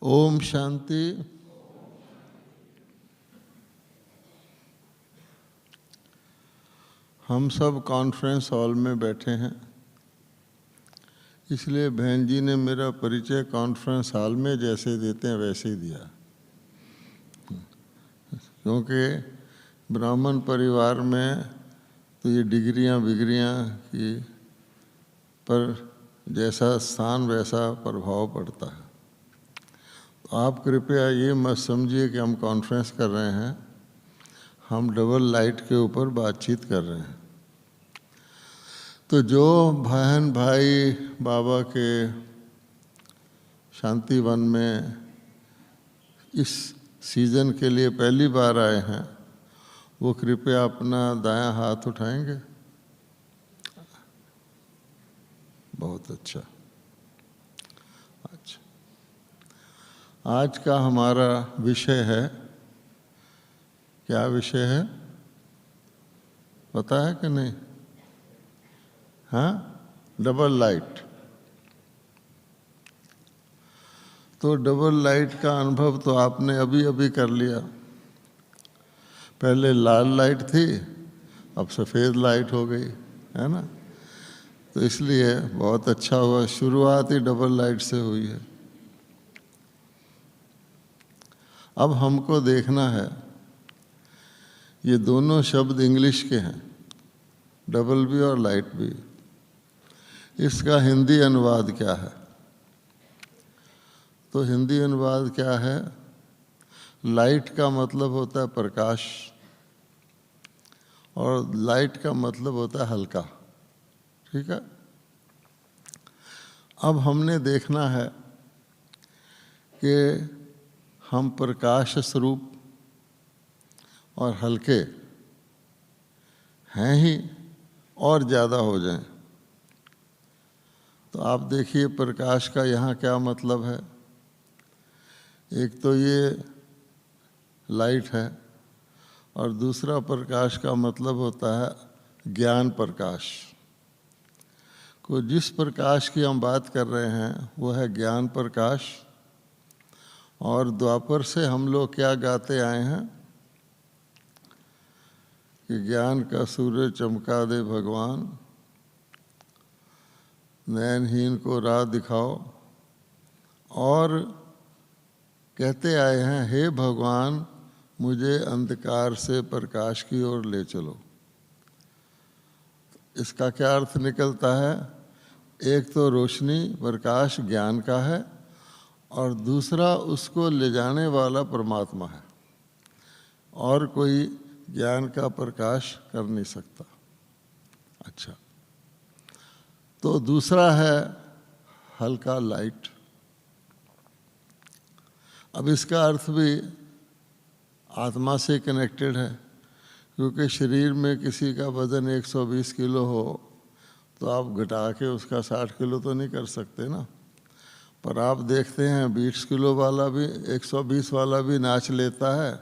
ओम शांति। हम सब conference hall में बैठे हैं, इसलिए बहन जी ने मेरा परिचय कॉन्फ्रेंस हॉल में जैसे देते हैं वैसे ही दिया, क्योंकि ब्राह्मण परिवार में तो ये डिग्रियां बिगरियां की पर जैसा स्थान वैसा प्रभाव पड़ता है। तो आप कृपया ये मत समझिए कि हम कॉन्फ्रेंस कर रहे हैं, हम डबल लाइट के ऊपर बातचीत कर रहे हैं। तो जो बहन भाई बाबा के शांति वन में इस सीज़न के लिए पहली बार आए हैं, वो कृपया अपना दायां हाथ उठाएंगे। बहुत अच्छा। आज का हमारा विषय है, क्या विषय है पता है कि नहीं? हाँ, डबल लाइट। तो डबल लाइट का अनुभव तो आपने अभी अभी कर लिया। पहले लाल लाइट थी, अब सफ़ेद लाइट हो गई, है ना? तो इसलिए बहुत अच्छा हुआ, शुरुआत ही डबल लाइट से हुई है। अब हमको देखना है, ये दोनों शब्द इंग्लिश के हैं, डबल भी और लाइट भी। इसका हिंदी अनुवाद क्या है? तो हिंदी अनुवाद क्या है? लाइट का मतलब होता है प्रकाश और लाइट का मतलब होता है हल्का। ठीक है। अब हमने देखना है कि हम प्रकाश स्वरूप और हल्के हैं ही और ज़्यादा हो जाएं। तो आप देखिए प्रकाश का यहाँ क्या मतलब है। एक तो ये लाइट है और दूसरा प्रकाश का मतलब होता है ज्ञान प्रकाश। को जिस प्रकाश की हम बात कर रहे हैं वो है ज्ञान प्रकाश। और द्वापर से हम लोग क्या गाते आए हैं कि ज्ञान का सूरज चमका दे भगवान, नयनहीन को राह दिखाओ। और कहते आए हैं, हे भगवान मुझे अंधकार से प्रकाश की ओर ले चलो। इसका क्या अर्थ निकलता है? एक तो रोशनी प्रकाश ज्ञान का है और दूसरा उसको ले जाने वाला परमात्मा है, और कोई ज्ञान का प्रकाश कर नहीं सकता। अच्छा, तो दूसरा है हल्का लाइट। अब इसका अर्थ भी आत्मा से कनेक्टेड है, क्योंकि शरीर में किसी का वजन 120 किलो हो तो आप घटा के उसका 60 किलो तो नहीं कर सकते ना। पर आप देखते हैं 20 किलो वाला भी 120 वाला भी नाच लेता है,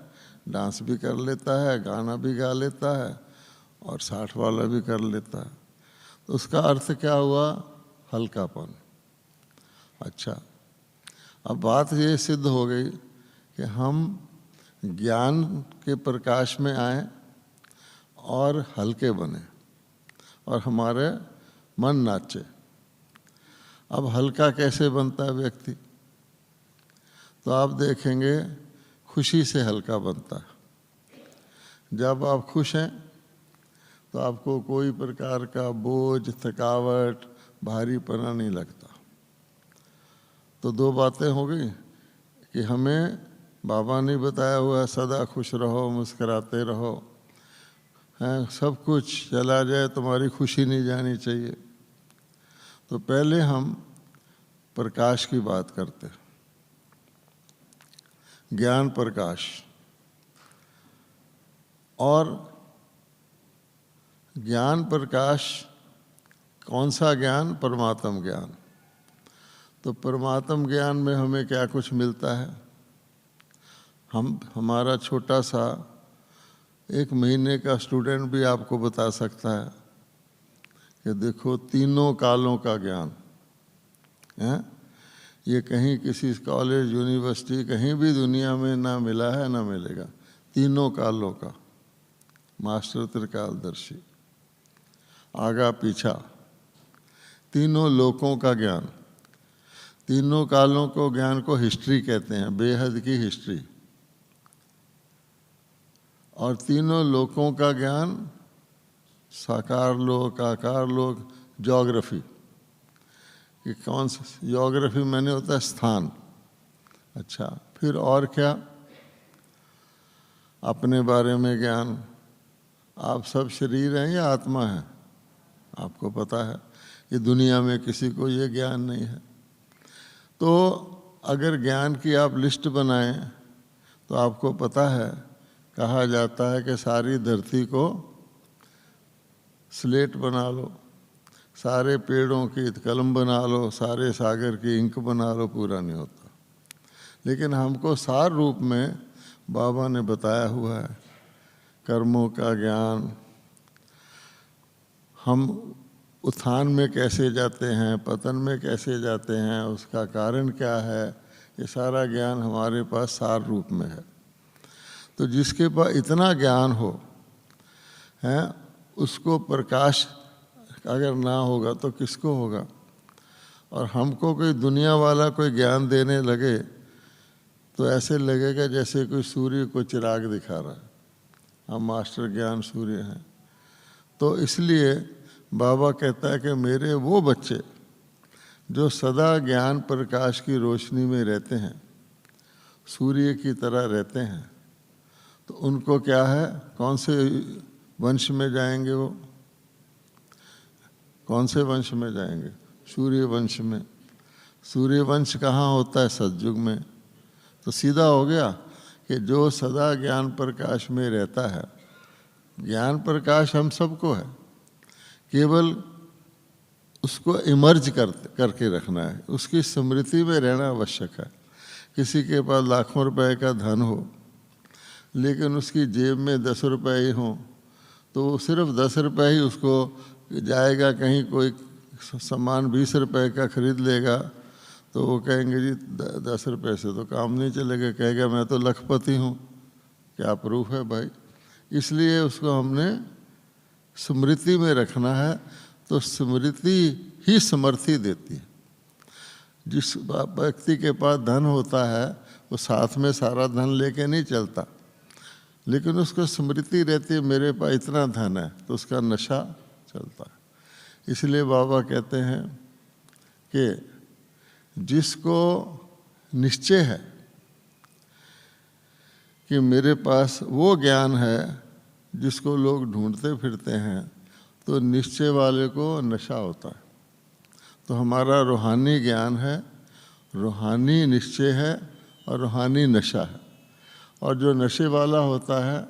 डांस भी कर लेता है, गाना भी गा लेता है और 60 वाला भी कर लेता है। तो उसका अर्थ क्या हुआ? हल्कापन। अच्छा, अब बात ये सिद्ध हो गई कि हम ज्ञान के प्रकाश में आए और हल्के बने और हमारे मन नाचे। अब हल्का कैसे बनता है व्यक्ति? तो आप देखेंगे खुशी से हल्का बनता है। जब आप खुश हैं तो आपको कोई प्रकार का बोझ, थकावट, भारीपना नहीं लगता। तो दो बातें हो गई कि हमें बाबा ने बताया हुआ सदा खुश रहो, मुस्कुराते रहो, हैं, सब कुछ चला जाए तुम्हारी खुशी नहीं जानी चाहिए। तो पहले हम प्रकाश की बात करते हैं, ज्ञान प्रकाश। और ज्ञान प्रकाश कौन सा ज्ञान? परमात्म ज्ञान। तो परमात्म ज्ञान में हमें क्या कुछ मिलता है? हमारा छोटा सा 1 महीने का स्टूडेंट भी आपको बता सकता है कि देखो तीनों कालों का ज्ञान है। ये कहीं किसी कॉलेज यूनिवर्सिटी कहीं भी दुनिया में ना मिला है ना मिलेगा। तीनों कालों का मास्टर त्रिकालदर्शी, आगा पीछा, तीनों लोकों का ज्ञान। तीनों कालों को ज्ञान को हिस्ट्री कहते हैं, बेहद की हिस्ट्री। और तीनों लोकों का ज्ञान, साकार लोक, आकार लोक, ज्योग्राफी। कि कौन सा ज्योग्राफी मैंने होता है स्थान। अच्छा, फिर और क्या? अपने बारे में ज्ञान। आप सब शरीर हैं या आत्मा है? आपको पता है, ये दुनिया में किसी को ये ज्ञान नहीं है। तो अगर ज्ञान की आप लिस्ट बनाएं तो आपको पता है, कहा जाता है कि सारी धरती को स्लेट बना लो, सारे पेड़ों की कलम बना लो, सारे सागर की इंक बना लो, पूरा नहीं होता। लेकिन हमको सार रूप में बाबा ने बताया हुआ है, कर्मों का ज्ञान, हम उत्थान में कैसे जाते हैं, पतन में कैसे जाते हैं, उसका कारण क्या है, ये सारा ज्ञान हमारे पास सार रूप में है। तो जिसके पास इतना ज्ञान हो है, उसको प्रकाश अगर ना होगा तो किसको होगा? और हमको कोई दुनिया वाला कोई ज्ञान देने लगे तो ऐसे लगेगा जैसे कोई सूर्य को चिराग दिखा रहा है। हम मास्टर ज्ञान सूर्य हैं। तो इसलिए बाबा कहता है कि मेरे वो बच्चे जो सदा ज्ञान प्रकाश की रोशनी में रहते हैं, सूर्य की तरह रहते हैं, तो उनको क्या है, कौन से वंश में जाएंगे? वो कौन से वंश में जाएंगे? सूर्य वंश में। सूर्य वंश कहाँ होता है? सतयुग में। तो सीधा हो गया कि जो सदा ज्ञान प्रकाश में रहता है, ज्ञान प्रकाश हम सबको है, केवल उसको इमर्ज करके रखना है, उसकी स्मृति में रहना आवश्यक है। किसी के पास लाखों रुपए का धन हो लेकिन उसकी जेब में 10 रुपए ही हों, तो वो सिर्फ 10 रुपए ही उसको जाएगा, कहीं कोई सामान 20 रुपए का खरीद लेगा तो वो कहेंगे जी 10 रुपए से तो काम नहीं चलेगा, कहेगा मैं तो लखपति हूँ। क्या प्रूफ है भाई? इसलिए उसको हमने स्मृति में रखना है। तो स्मृति ही समर्थी देती है। जिस व्यक्ति के पास धन होता है वो साथ में सारा धन लेके नहीं चलता, लेकिन उसको स्मृति रहती है मेरे पास इतना धन है, तो उसका नशा चलता है। इसलिए बाबा कहते हैं कि जिसको निश्चय है कि मेरे पास वो ज्ञान है जिसको लोग ढूंढते फिरते हैं, तो निश्चय वाले को नशा होता है। तो हमारा रूहानी ज्ञान है, रूहानी निश्चय है और रूहानी नशा है। और जो नशे वाला होता है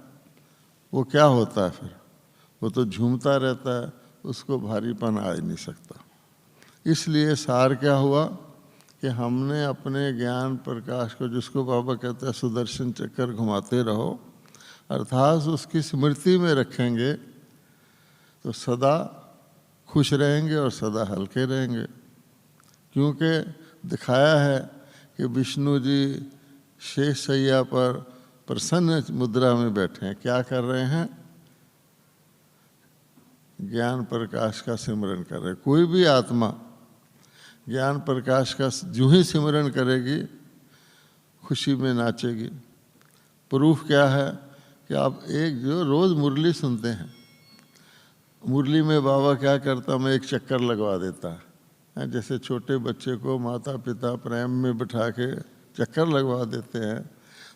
वो क्या होता है फिर? वो तो झूमता रहता है, उसको भारीपन आ ही नहीं सकता। इसलिए सार क्या हुआ कि हमने अपने ज्ञान प्रकाश को, जिसको बाबा कहते हैं सुदर्शन चक्कर घुमाते रहो, अर्थात उसकी स्मृति में रखेंगे तो सदा खुश रहेंगे और सदा हल्के रहेंगे। क्योंकि दिखाया है कि विष्णु जी शेष शैया पर प्रसन्न मुद्रा में बैठे हैं। क्या कर रहे हैं? ज्ञान प्रकाश का सिमरन कर रहे हैं। कोई भी आत्मा ज्ञान प्रकाश का जो ही सिमरन करेगी खुशी में नाचेगी। प्रूफ क्या है कि आप एक जो रोज़ मुरली सुनते हैं, मुरली में बाबा क्या करता, मैं एक चक्कर लगवा देता है। जैसे छोटे बच्चे को माता पिता प्रेम में बिठा के चक्कर लगवा देते हैं,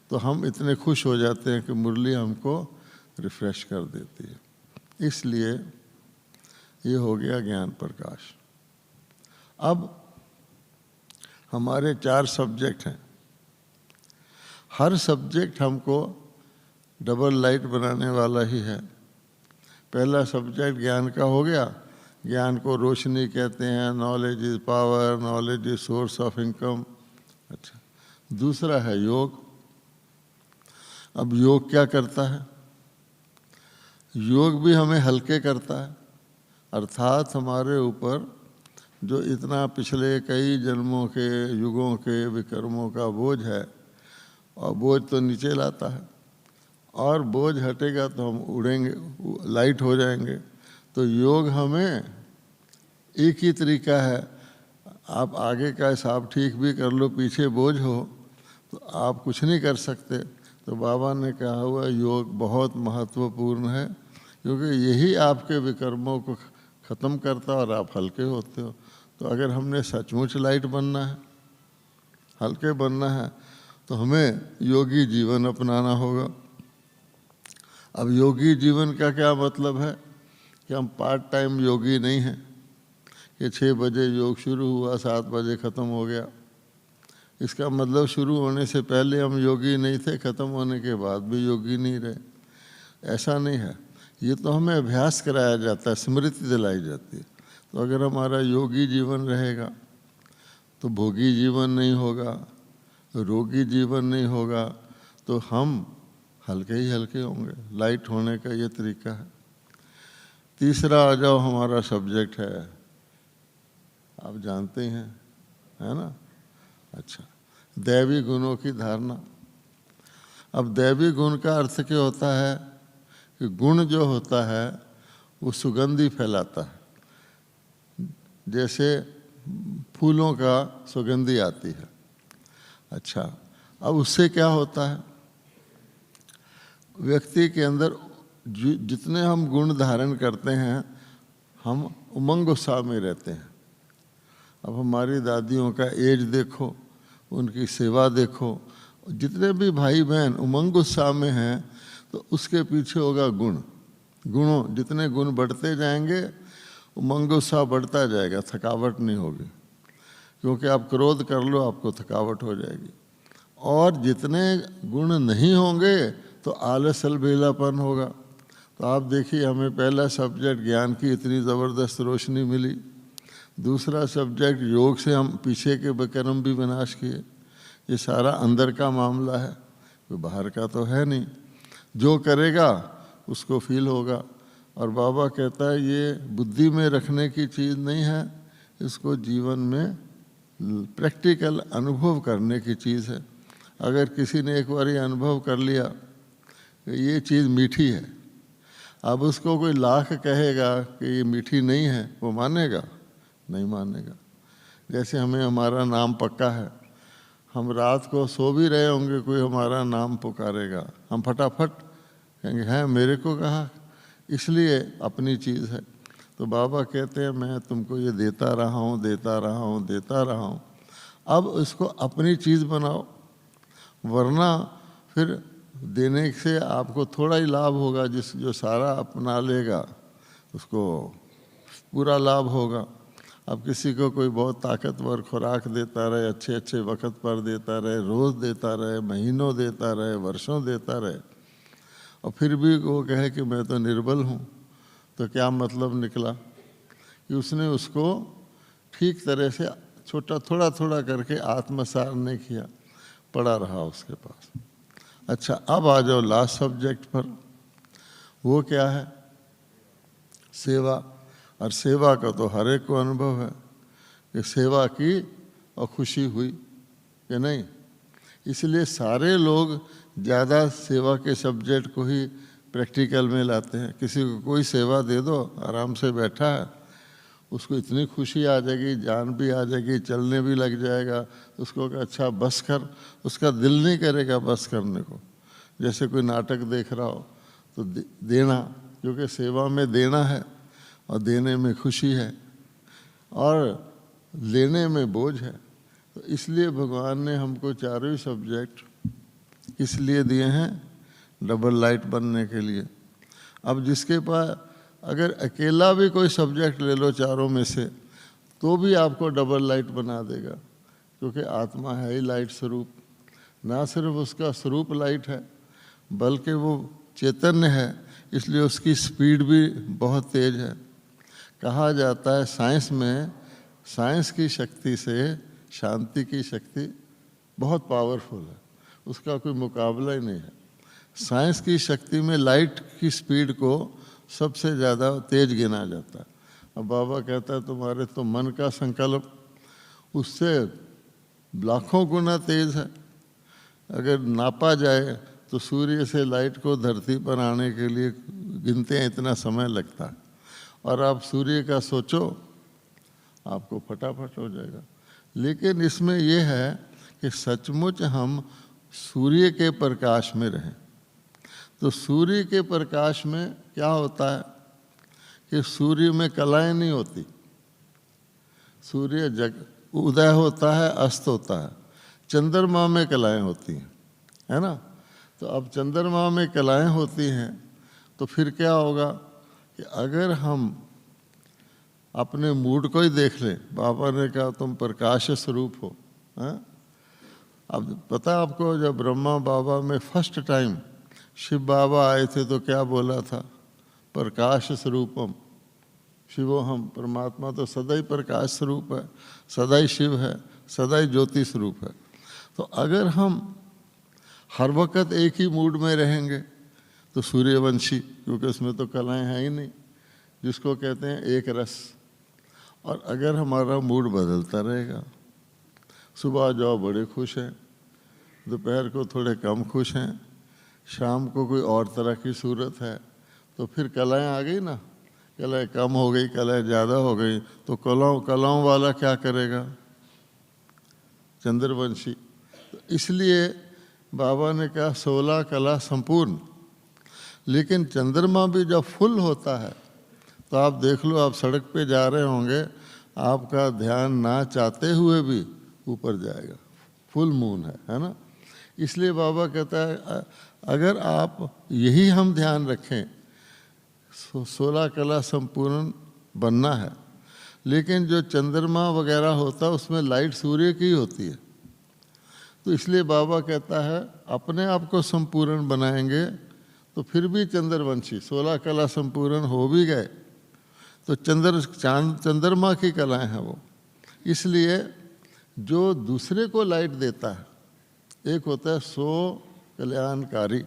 तो हम इतने खुश हो जाते हैं कि मुरली हमको रिफ्रेश कर देती है। इसलिए ये हो गया ज्ञान प्रकाश। अब हमारे 4 सब्जेक्ट हैं। हर सब्जेक्ट हमको डबल लाइट बनाने वाला ही है। पहला सब्जेक्ट ज्ञान का हो गया। ज्ञान को रोशनी कहते हैं, knowledge is power, knowledge is source of income. अच्छा, दूसरा है योग। अब योग क्या करता है? योग भी हमें हल्के करता है, अर्थात हमारे ऊपर जो इतना पिछले कई जन्मों के युगों के विकर्मों का बोझ है, और बोझ तो नीचे लाता है, और बोझ हटेगा तो हम उड़ेंगे, लाइट हो जाएंगे। तो योग हमें एक ही तरीका है, आप आगे का हिसाब ठीक भी कर लो, पीछे बोझ हो तो आप कुछ नहीं कर सकते। तो बाबा ने कहा हुआ योग बहुत महत्वपूर्ण है, क्योंकि यही आपके विकर्मों को ख़त्म करता और आप हल्के होते हो। तो अगर हमने सचमुच लाइट बनना है, हल्के बनना है, तो हमें योगी जीवन अपनाना होगा। अब योगी जीवन का क्या मतलब है कि हम पार्ट टाइम योगी नहीं हैं कि 6 बजे योग शुरू हुआ 7 बजे ख़त्म हो गया। इसका मतलब शुरू होने से पहले हम योगी नहीं थे, ख़त्म होने के बाद भी योगी नहीं रहे, ऐसा नहीं है। ये तो हमें अभ्यास कराया जाता है, स्मृति दिलाई जाती है। तो अगर हमारा योगी जीवन रहेगा तो भोगी जीवन नहीं होगा, रोगी जीवन नहीं होगा, तो हम हल्के ही हल्के होंगे। लाइट होने का ये तरीका है। तीसरा आ जाओ, हमारा सब्जेक्ट है, आप जानते हैं, है ना? अच्छा, दैवी गुणों की धारणा। अब दैवी गुण का अर्थ क्या होता है कि गुण जो होता है वो सुगंधी फैलाता है, जैसे फूलों का सुगंधी आती है। अच्छा, अब उससे क्या होता है, व्यक्ति के अंदर जितने हम गुण धारण करते हैं, हम उमंग उत्साह में रहते हैं। अब हमारी दादियों का एज देखो, उनकी सेवा देखो, जितने भी भाई बहन उमंग उत्साह में हैं, तो उसके पीछे होगा गुण। गुणों, जितने गुण बढ़ते जाएंगे उमंग उत्साह बढ़ता जाएगा, थकावट नहीं होगी। क्योंकि आप क्रोध कर लो आपको थकावट हो जाएगी। और जितने गुण नहीं होंगे तो आलस अलबेलापन होगा। तो आप देखिए, हमें पहला सब्जेक्ट ज्ञान की इतनी ज़बरदस्त रोशनी मिली, दूसरा सब्जेक्ट योग से हम पीछे के विकर्म भी विनाश किए। ये सारा अंदर का मामला है, कोई बाहर का तो है नहीं। जो करेगा उसको फील होगा। और बाबा कहता है ये बुद्धि में रखने की चीज़ नहीं है, इसको जीवन में प्रैक्टिकल अनुभव करने की चीज़ है। अगर किसी ने एक बार ये अनुभव कर लिया कि ये चीज़ मीठी है, अब उसको कोई लाख कहेगा कि ये मीठी नहीं है, वो मानेगा? नहीं मानेगा। जैसे हमें हमारा नाम पक्का है, हम रात को सो भी रहे होंगे, कोई हमारा नाम पुकारेगा, हम फटाफट कहेंगे हैं मेरे को कहा, इसलिए अपनी चीज़ है। तो बाबा कहते हैं मैं तुमको ये देता रहा हूँ, देता रहा हूँ, देता रहा हूँ, अब इसको अपनी चीज़ बनाओ, वरना फिर देने से आपको थोड़ा ही लाभ होगा, जो सारा अपना लेगा उसको पूरा लाभ होगा। अब किसी को कोई बहुत ताकतवर खुराक देता रहे, अच्छे अच्छे वक्त पर देता रहे, रोज़ देता रहे, महीनों देता रहे, वर्षों देता रहे, और फिर भी वो कहे कि मैं तो निर्बल हूँ, तो क्या मतलब निकला कि उसने उसको ठीक तरह से छोटा थोड़ा थोड़ा करके आत्मसार नहीं किया, पड़ा रहा उसके पास। अच्छा, अब आ जाओ लास्ट सब्जेक्ट पर, वो क्या है? सेवा। और सेवा का तो हर एक को अनुभव है कि सेवा की और खुशी हुई कि नहीं। इसलिए सारे लोग ज़्यादा सेवा के सब्जेक्ट को ही प्रैक्टिकल में लाते हैं। किसी को कोई सेवा दे दो, आराम से बैठा है, उसको इतनी खुशी आ जाएगी, जान भी आ जाएगी, चलने भी लग जाएगा, उसको कहा अच्छा बस कर, उसका दिल नहीं करेगा बस करने को। जैसे कोई नाटक देख रहा हो तो देना, क्योंकि सेवा में देना है और देने में खुशी है और लेने में बोझ है। तो इसलिए भगवान ने हमको चारों ही सब्जेक्ट किस लिए दिए हैं? डबल लाइट बनने के लिए। अब जिसके पास अगर अकेला भी कोई सब्जेक्ट ले लो चारों में से, तो भी आपको डबल लाइट बना देगा, क्योंकि आत्मा है ही लाइट स्वरूप। ना सिर्फ उसका स्वरूप लाइट है, बल्कि वो चैतन्य है, इसलिए उसकी स्पीड भी बहुत तेज है। कहा जाता है साइंस में, साइंस की शक्ति से शांति की शक्ति बहुत पावरफुल है, उसका कोई मुकाबला ही नहीं है। साइंस की शक्ति में लाइट की स्पीड को सबसे ज़्यादा तेज गिना जाता है, अब बाबा कहता है तुम्हारे तो मन का संकल्प उससे लाखों गुना तेज है। अगर नापा जाए तो सूर्य से लाइट को धरती पर आने के लिए गिनते हैं इतना समय लगता है, और आप सूर्य का सोचो आपको फटाफट हो जाएगा। लेकिन इसमें यह है कि सचमुच हम सूर्य के प्रकाश में रहें। तो सूर्य के प्रकाश में क्या होता है कि सूर्य में कलाएं नहीं होती। सूर्य उदय होता है, अस्त होता है। चंद्रमा में कलाएं होती हैं, है ना। तो अब चंद्रमा में कलाएं होती हैं तो फिर क्या होगा कि अगर हम अपने मूड को ही देख लें, बाबा ने कहा तुम प्रकाश स्वरूप हो। अब पता है आपको, जब ब्रह्मा बाबा में फर्स्ट टाइम शिव बाबा आए थे तो क्या बोला था? प्रकाश स्वरूपम शिवोहम। परमात्मा तो सदा ही प्रकाश स्वरूप है, सदा ही शिव है, सदा ही ज्योति स्वरूप है। तो अगर हम हर वक्त एक ही मूड में रहेंगे तो सूर्यवंशी, क्योंकि उसमें तो कलाएं हैं ही नहीं, जिसको कहते हैं एक रस। और अगर हमारा मूड बदलता रहेगा, सुबह जाओ बड़े खुश हैं, दोपहर को थोड़े कम खुश हैं, शाम को कोई और तरह की सूरत है, तो फिर कलाएं आ गई ना। कलाएं कम हो गई, कलाएं ज़्यादा हो गई, तो कलाओं वाला क्या करेगा? चंद्रवंशी। तो इसलिए बाबा ने कहा 16 कला संपूर्ण। लेकिन चंद्रमा भी जब फुल होता है तो आप देख लो, आप सड़क पे जा रहे होंगे, आपका ध्यान ना चाहते हुए भी ऊपर जाएगा। फुल मून है ना। इसलिए बाबा कहता है अगर आप यही हम ध्यान रखें, 16 कला संपूर्ण बनना है। लेकिन जो चंद्रमा वगैरह होता है उसमें लाइट सूर्य की होती है। तो इसलिए बाबा कहता है अपने आप को संपूर्ण बनाएंगे तो फिर भी चंद्रवंशी 16 कला संपूर्ण हो भी गए तो चंद्रमा की कलाएं हैं वो। इसलिए जो दूसरे को लाइट देता है, एक होता है सो कल्याणकारी,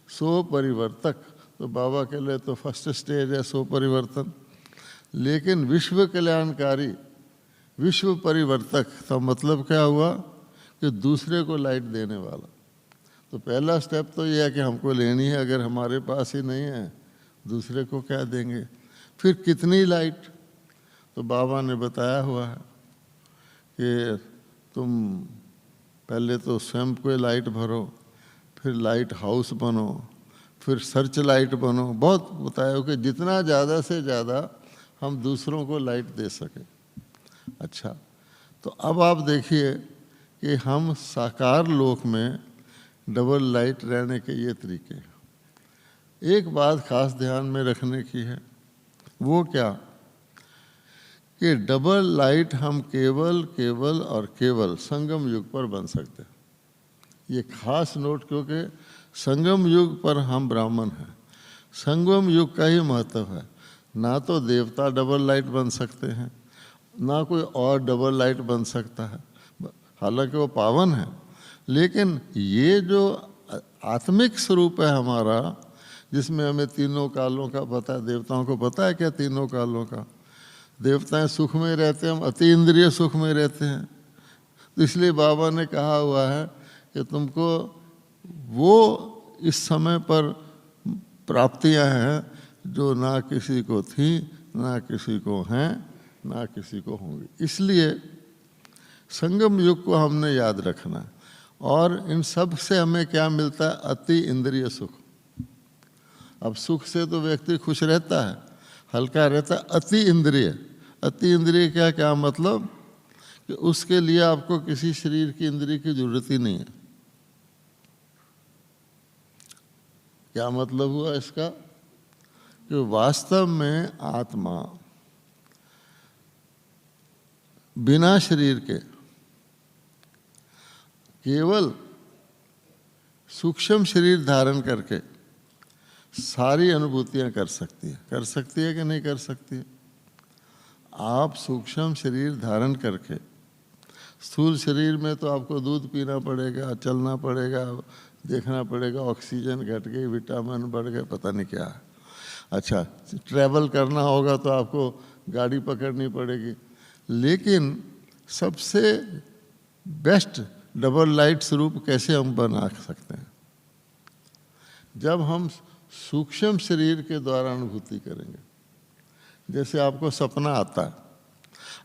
सो परिवर्तक। तो बाबा के लिए तो फर्स्ट स्टेज है सो परिवर्तन। लेकिन विश्व कल्याणकारी, विश्व परिवर्तक का मतलब क्या हुआ कि दूसरे को लाइट देने वाला। तो पहला स्टेप तो ये है कि हमको लेनी है, अगर हमारे पास ही नहीं है दूसरे को क्या देंगे। फिर कितनी लाइट? तो बाबा ने बताया हुआ है कि तुम पहले तो स्वयं को लाइट भरो, फिर लाइट हाउस बनो, फिर सर्च लाइट बनो। बहुत बताया हो कि जितना ज़्यादा से ज़्यादा हम दूसरों को लाइट दे सकें। अच्छा, तो अब आप देखिए कि हम साकार लोक में डबल लाइट रहने के ये तरीके हैं। एक बात खास ध्यान में रखने की है, वो क्या कि डबल लाइट हम केवल और केवल संगम युग पर बन सकते हैं। ये खास नोट, क्योंकि संगम युग पर हम ब्राह्मण हैं। संगम युग का ही महत्व है। ना तो देवता डबल लाइट बन सकते हैं, ना कोई और डबल लाइट बन सकता है, हालांकि वो पावन है। लेकिन ये जो आत्मिक स्वरूप है हमारा, जिसमें हमें तीनों कालों का पता है। देवताओं को पता है क्या तीनों कालों का? देवताएं सुख में रहते हैं, हम अति इंद्रिय सुख में रहते हैं। तो इसलिए बाबा ने कहा हुआ है कि तुमको वो इस समय पर प्राप्तियां हैं जो ना किसी को थी, ना किसी को हैं, ना किसी को होंगी। इसलिए संगम युग को हमने याद रखना है। और इन सब से हमें क्या मिलता है? अति इंद्रिय सुख। अब सुख से तो व्यक्ति खुश रहता है, हल्का रहता है। अति इंद्रिय क्या क्या मतलब कि उसके लिए आपको किसी शरीर की इंद्रिय की जरूरत ही नहीं है। क्या मतलब हुआ इसका? कि वास्तव में आत्मा बिना शरीर के केवल सूक्ष्म शरीर धारण करके सारी अनुभूतियां कर सकती है कि नहीं कर सकती है? आप सूक्ष्म शरीर धारण करके, स्थूल शरीर में तो आपको दूध पीना पड़ेगा, चलना पड़ेगा, देखना पड़ेगा, ऑक्सीजन घट गई, विटामिन बढ़ गए, पता नहीं क्या है। अच्छा ट्रैवल करना होगा तो आपको गाड़ी पकड़नी पड़ेगी, लेकिन सबसे बेस्ट डबल लाइट स्वरूप कैसे हम बना सकते हैं? जब हम सूक्ष्म शरीर के द्वारा अनुभूति करेंगे। जैसे आपको सपना आता है,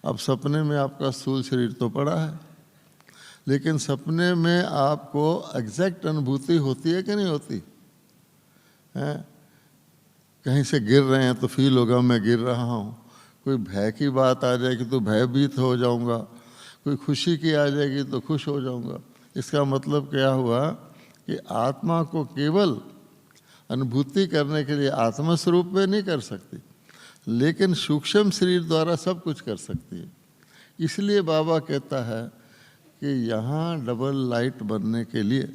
अब सपने में आपका स्थूल शरीर तो पड़ा है, लेकिन सपने में आपको एग्जैक्ट अनुभूति होती है कि नहीं होती है? कहीं से गिर रहे हैं तो फील होगा मैं गिर रहा हूँ, कोई भय की बात आ जाएगी तो भयभीत हो जाऊंगा, कोई खुशी की आ जाएगी तो खुश हो जाऊंगा। इसका मतलब क्या हुआ कि आत्मा को केवल अनुभूति करने के लिए आत्मा स्वरूप में नहीं कर सकती, लेकिन सूक्ष्म शरीर द्वारा सब कुछ कर सकती है। इसलिए बाबा कहता है कि यहाँ डबल लाइट बनने के लिए,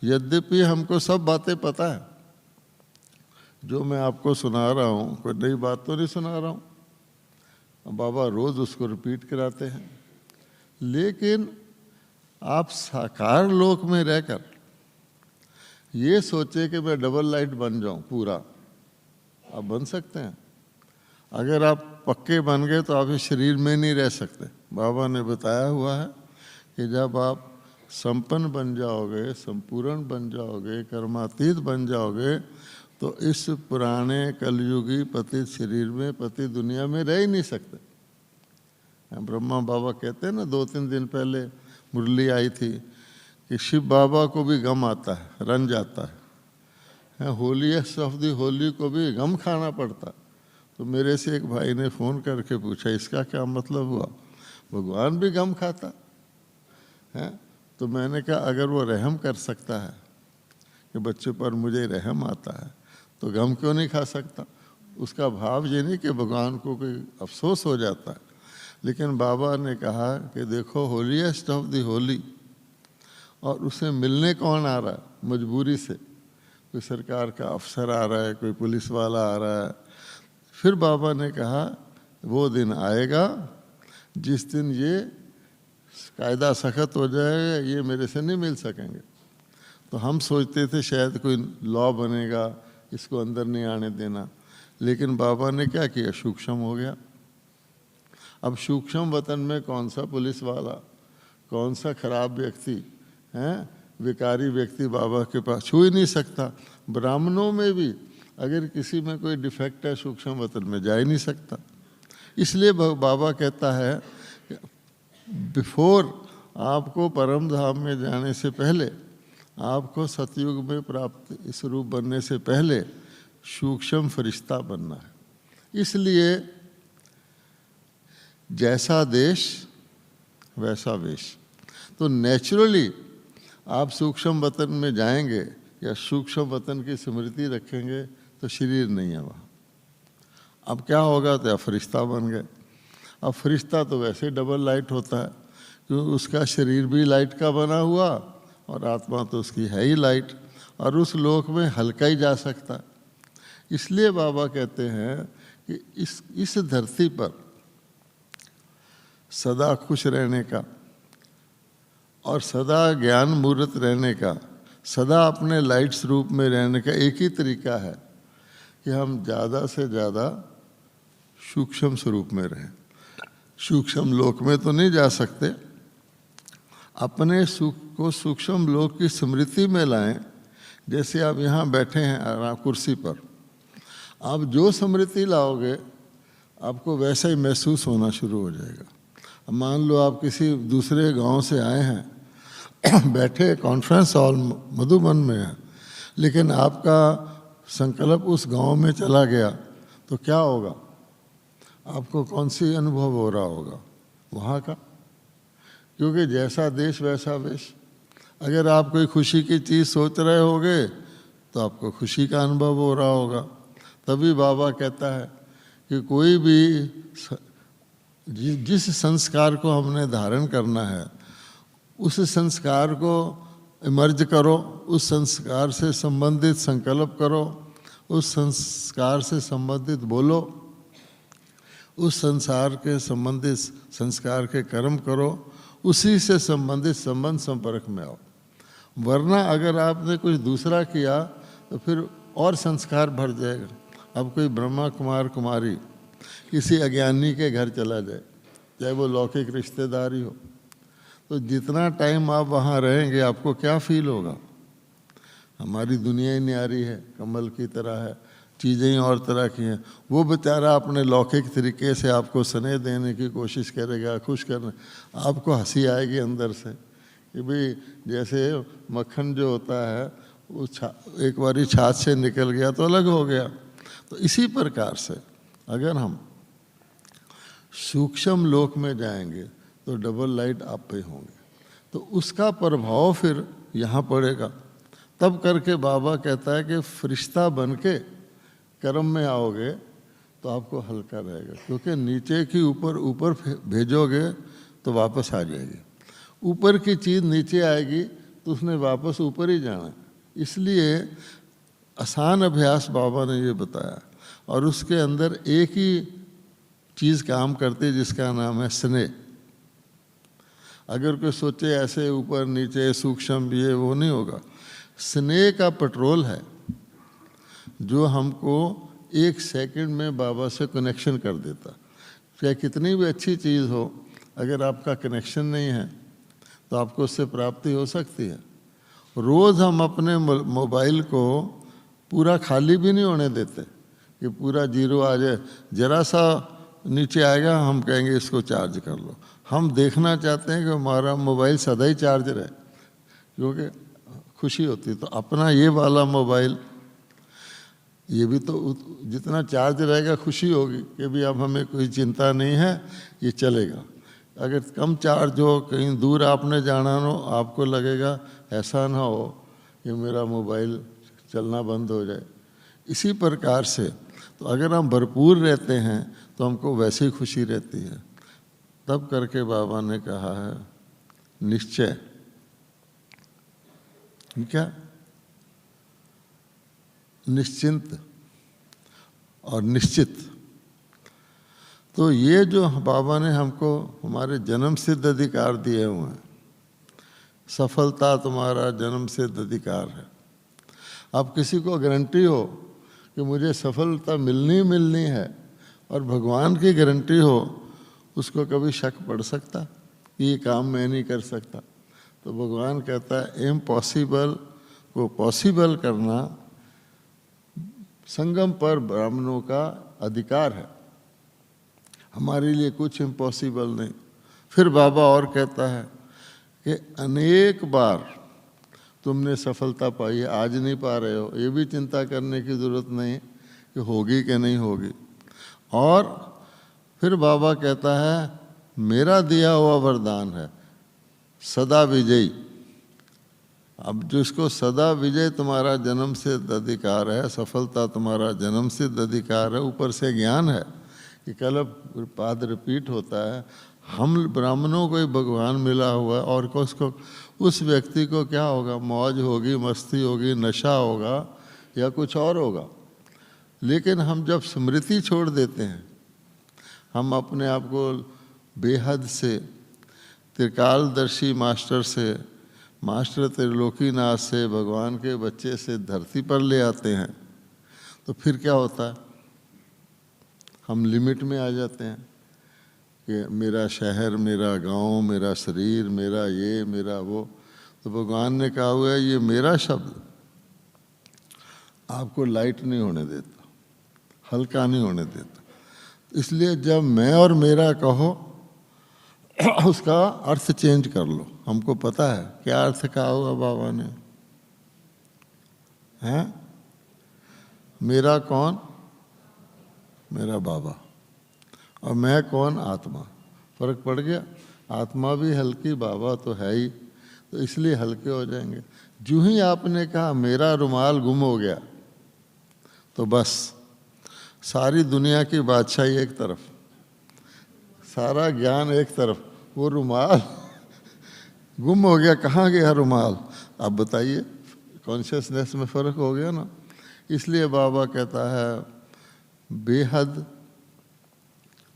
यद्यपि हमको सब बातें पता है, जो मैं आपको सुना रहा हूँ कोई नई बात तो नहीं सुना रहा हूँ, बाबा रोज़ उसको रिपीट कराते हैं, लेकिन आप साकार लोक में रहकर ये सोचे कि मैं डबल लाइट बन जाऊं पूरा, आप बन सकते हैं। अगर आप पक्के बन गए तो आप इस शरीर में नहीं रह सकते। बाबा ने बताया हुआ है कि जब आप संपन्न बन जाओगे, संपूर्ण बन जाओगे, कर्मातीत बन जाओगे, तो इस पुराने कलयुगी पतित शरीर में, पतित दुनिया में रह ही नहीं सकते। ब्रह्मा बाबा कहते हैं ना, 2-3 दिन पहले मुरली आई थी कि शिव बाबा को भी गम आता है, रंज आता है, होलीएस्ट ऑफ दी होली को भी गम खाना पड़ता। तो मेरे से एक भाई ने फ़ोन करके पूछा इसका क्या मतलब हुआ, भगवान भी गम खाता है? तो मैंने कहा अगर वो रहम कर सकता है कि बच्चे पर मुझे रहम आता है, तो गम क्यों नहीं खा सकता? उसका भाव ये नहीं कि भगवान को कोई अफसोस हो जाता है, लेकिन बाबा ने कहा कि देखो होलीएस्ट ऑफ दी होली, और उसे मिलने कौन आ रहा है? मजबूरी से कोई सरकार का अफसर आ रहा है, कोई पुलिस वाला आ रहा है। फिर बाबा ने कहा वो दिन आएगा जिस दिन ये कायदा सख्त हो जाएगा, ये मेरे से नहीं मिल सकेंगे। तो हम सोचते थे शायद कोई लॉ बनेगा, इसको अंदर नहीं आने देना, लेकिन बाबा ने क्या किया, सूक्ष्म हो गया। अब सूक्ष्म वतन में कौन सा पुलिस वाला, कौन सा खराब व्यक्ति हैं, विकारी व्यक्ति बाबा के पास छू ही नहीं सकता। ब्राह्मणों में भी अगर किसी में कोई डिफेक्ट है, सूक्ष्म वतन में जा ही नहीं सकता। इसलिए बाबा कहता है बिफोर आपको परम धाम में जाने से पहले, आपको सतयुग में प्राप्त इस रूप बनने से पहले सूक्ष्म फरिश्ता बनना है। इसलिए जैसा देश वैसा वेश। तो नेचुरली आप सूक्ष्म वतन में जाएंगे या सूक्ष्म वतन की स्मृति रखेंगे तो शरीर नहीं है वहाँ। अब क्या होगा, तो फरिश्ता बन गए। अब फरिश्ता तो वैसे डबल लाइट होता है, क्योंकि उसका शरीर भी लाइट का बना हुआ और आत्मा तो उसकी है ही लाइट, और उस लोक में हल्का ही जा सकता है। इसलिए बाबा कहते हैं कि इस धरती पर सदा खुश रहने का और सदा ज्ञान मूर्त रहने का, सदा अपने लाइट स्वरूप में रहने का एक ही तरीका है कि हम ज़्यादा से ज़्यादा सूक्ष्म स्वरूप में रहें। सूक्ष्म लोक में तो नहीं जा सकते, अपने सुख को सूक्ष्म लोक की स्मृति में लाएं। जैसे आप यहाँ बैठे हैं आराम कुर्सी पर, आप जो स्मृति लाओगे आपको वैसा ही महसूस होना शुरू हो जाएगा। अब मान लो आप किसी दूसरे गांव से आए हैं, बैठे कॉन्फ्रेंस हॉल मधुबन में है, लेकिन आपका संकल्प उस गांव में चला गया, तो क्या होगा? आपको कौन सी अनुभव हो रहा होगा? वहाँ का, क्योंकि जैसा देश वैसा वेश। अगर आप कोई खुशी की चीज़ सोच रहे होगे तो आपको खुशी का अनुभव हो रहा होगा। तभी बाबा कहता है कि कोई भी जिस संस्कार को हमने धारण करना है उस संस्कार को इमर्ज करो, उस संस्कार से संबंधित संकल्प करो, उस संस्कार से संबंधित बोलो, उस संसार के संबंधित संस्कार के कर्म करो, उसी से संबंधित संबंध संपर्क में आओ। वरना अगर आपने कुछ दूसरा किया तो फिर और संस्कार भर जाएगा। अब कोई ब्रह्मा कुमार कुमारी किसी अज्ञानी के घर चला जाए, चाहे वो लौकिक रिश्तेदारी हो, तो जितना टाइम आप वहाँ रहेंगे आपको क्या फील होगा? हमारी दुनिया ही न्यारी है, कमल की तरह है, चीज़ें ही और तरह की हैं। वो बेचारा अपने लौकिक तरीके से आपको स्नेह देने की कोशिश करेगा, खुश करने, आपको हंसी आएगी अंदर से कि भाई जैसे मक्खन जो होता है वो एक बारी छाछ से निकल गया तो अलग हो गया। तो इसी प्रकार से अगर हम सूक्ष्म लोक में जाएंगे तो डबल लाइट आप पे होंगे, तो उसका प्रभाव फिर यहाँ पड़ेगा। तब करके बाबा कहता है कि फरिश्ता बन के कर्म में आओगे तो आपको हल्का रहेगा, क्योंकि नीचे की ऊपर ऊपर भेजोगे तो वापस आ जाएगी, ऊपर की चीज़ नीचे आएगी तो उसने वापस ऊपर ही जाना। इसलिए आसान अभ्यास बाबा ने ये बताया, और उसके अंदर एक ही चीज़ काम करती जिसका नाम है स्नेह। अगर कोई सोचे ऐसे ऊपर नीचे सूक्ष्म भी है, वो नहीं होगा। स्नेह का पेट्रोल है जो हमको एक सेकंड में बाबा से कनेक्शन कर देता। चाहे कितनी भी अच्छी चीज़ हो, अगर आपका कनेक्शन नहीं है तो आपको उससे प्राप्ति हो सकती है। रोज़ हम अपने मोबाइल को पूरा खाली भी नहीं होने देते कि पूरा जीरो आ जाए, ज़रा सा नीचे आएगा हम कहेंगे इसको चार्ज कर लो। हम देखना चाहते हैं कि हमारा मोबाइल सदा ही चार्ज रहे, क्योंकि खुशी होती है। तो अपना ये वाला मोबाइल, ये भी तो जितना चार्ज रहेगा खुशी होगी कि भी अब हमें कोई चिंता नहीं है, ये चलेगा। अगर कम चार्ज हो, कहीं दूर आपने जाना हो, आपको लगेगा ऐसा ना हो कि मेरा मोबाइल चलना बंद हो जाए। इसी प्रकार से तो अगर हम भरपूर रहते हैं तो हमको वैसे ही खुशी रहती है। तब करके बाबा ने कहा है निश्चय, क्या निश्चिंत और निश्चित। तो ये जो बाबा ने हमको हमारे जन्म सिद्ध अधिकार दिए हुए हैं, सफलता तुम्हारा जन्म सिद्ध अधिकार है। अब किसी को गारंटी हो कि मुझे सफलता मिलनी है और भगवान की गारंटी हो, उसको कभी शक पड़ सकता कि ये काम मैं नहीं कर सकता? तो भगवान कहता है इम्पॉसिबल को पॉसिबल करना संगम पर ब्राह्मणों का अधिकार है, हमारे लिए कुछ इम्पॉसिबल नहीं। फिर बाबा और कहता है कि अनेक बार तुमने सफलता पाई है, आज नहीं पा रहे हो, ये भी चिंता करने की ज़रूरत नहीं कि होगी कि नहीं होगी। और फिर बाबा कहता है मेरा दिया हुआ वरदान है सदा विजयी। अब जिसको सदा विजय तुम्हारा जन्म सिद्ध अधिकार है, सफलता तुम्हारा जन्म सिद्ध अधिकार है, ऊपर से ज्ञान है कि कल पाद रिपीट होता है, हम ब्राह्मणों को ही भगवान मिला हुआ है, और उसको उस व्यक्ति को क्या होगा? मौज होगी, मस्ती होगी, नशा होगा या कुछ और होगा। लेकिन हम जब स्मृति छोड़ देते हैं, हम अपने आप को बेहद से त्रिकालदर्शी मास्टर से, मास्टर त्रिलोकीनाथ से, भगवान के बच्चे से धरती पर ले आते हैं, तो फिर क्या होता है? हम लिमिट में आ जाते हैं कि मेरा शहर, मेरा गांव, मेरा शरीर, मेरा ये, मेरा वो। तो भगवान ने कहा हुआ है ये मेरा शब्द आपको लाइट नहीं होने देता, हल्का नहीं होने देता। इसलिए जब मैं और मेरा कहो उसका अर्थ चेंज कर लो। हमको पता है क्या अर्थ कहा हुआ बाबा ने, हैं? मेरा कौन? मेरा बाबा। और मैं कौन? आत्मा। फर्क पड़ गया? आत्मा भी हल्की, बाबा तो है ही, तो इसलिए हल्के हो जाएंगे। जो ही आपने कहा मेरा रुमाल गुम हो गया, तो बस सारी दुनिया की बादशाही एक तरफ, सारा ज्ञान एक तरफ, वो रुमाल गुम हो गया। कहाँ गया रुमाल? आप बताइए, कॉन्शियसनेस में फ़र्क हो गया ना। इसलिए बाबा कहता है बेहद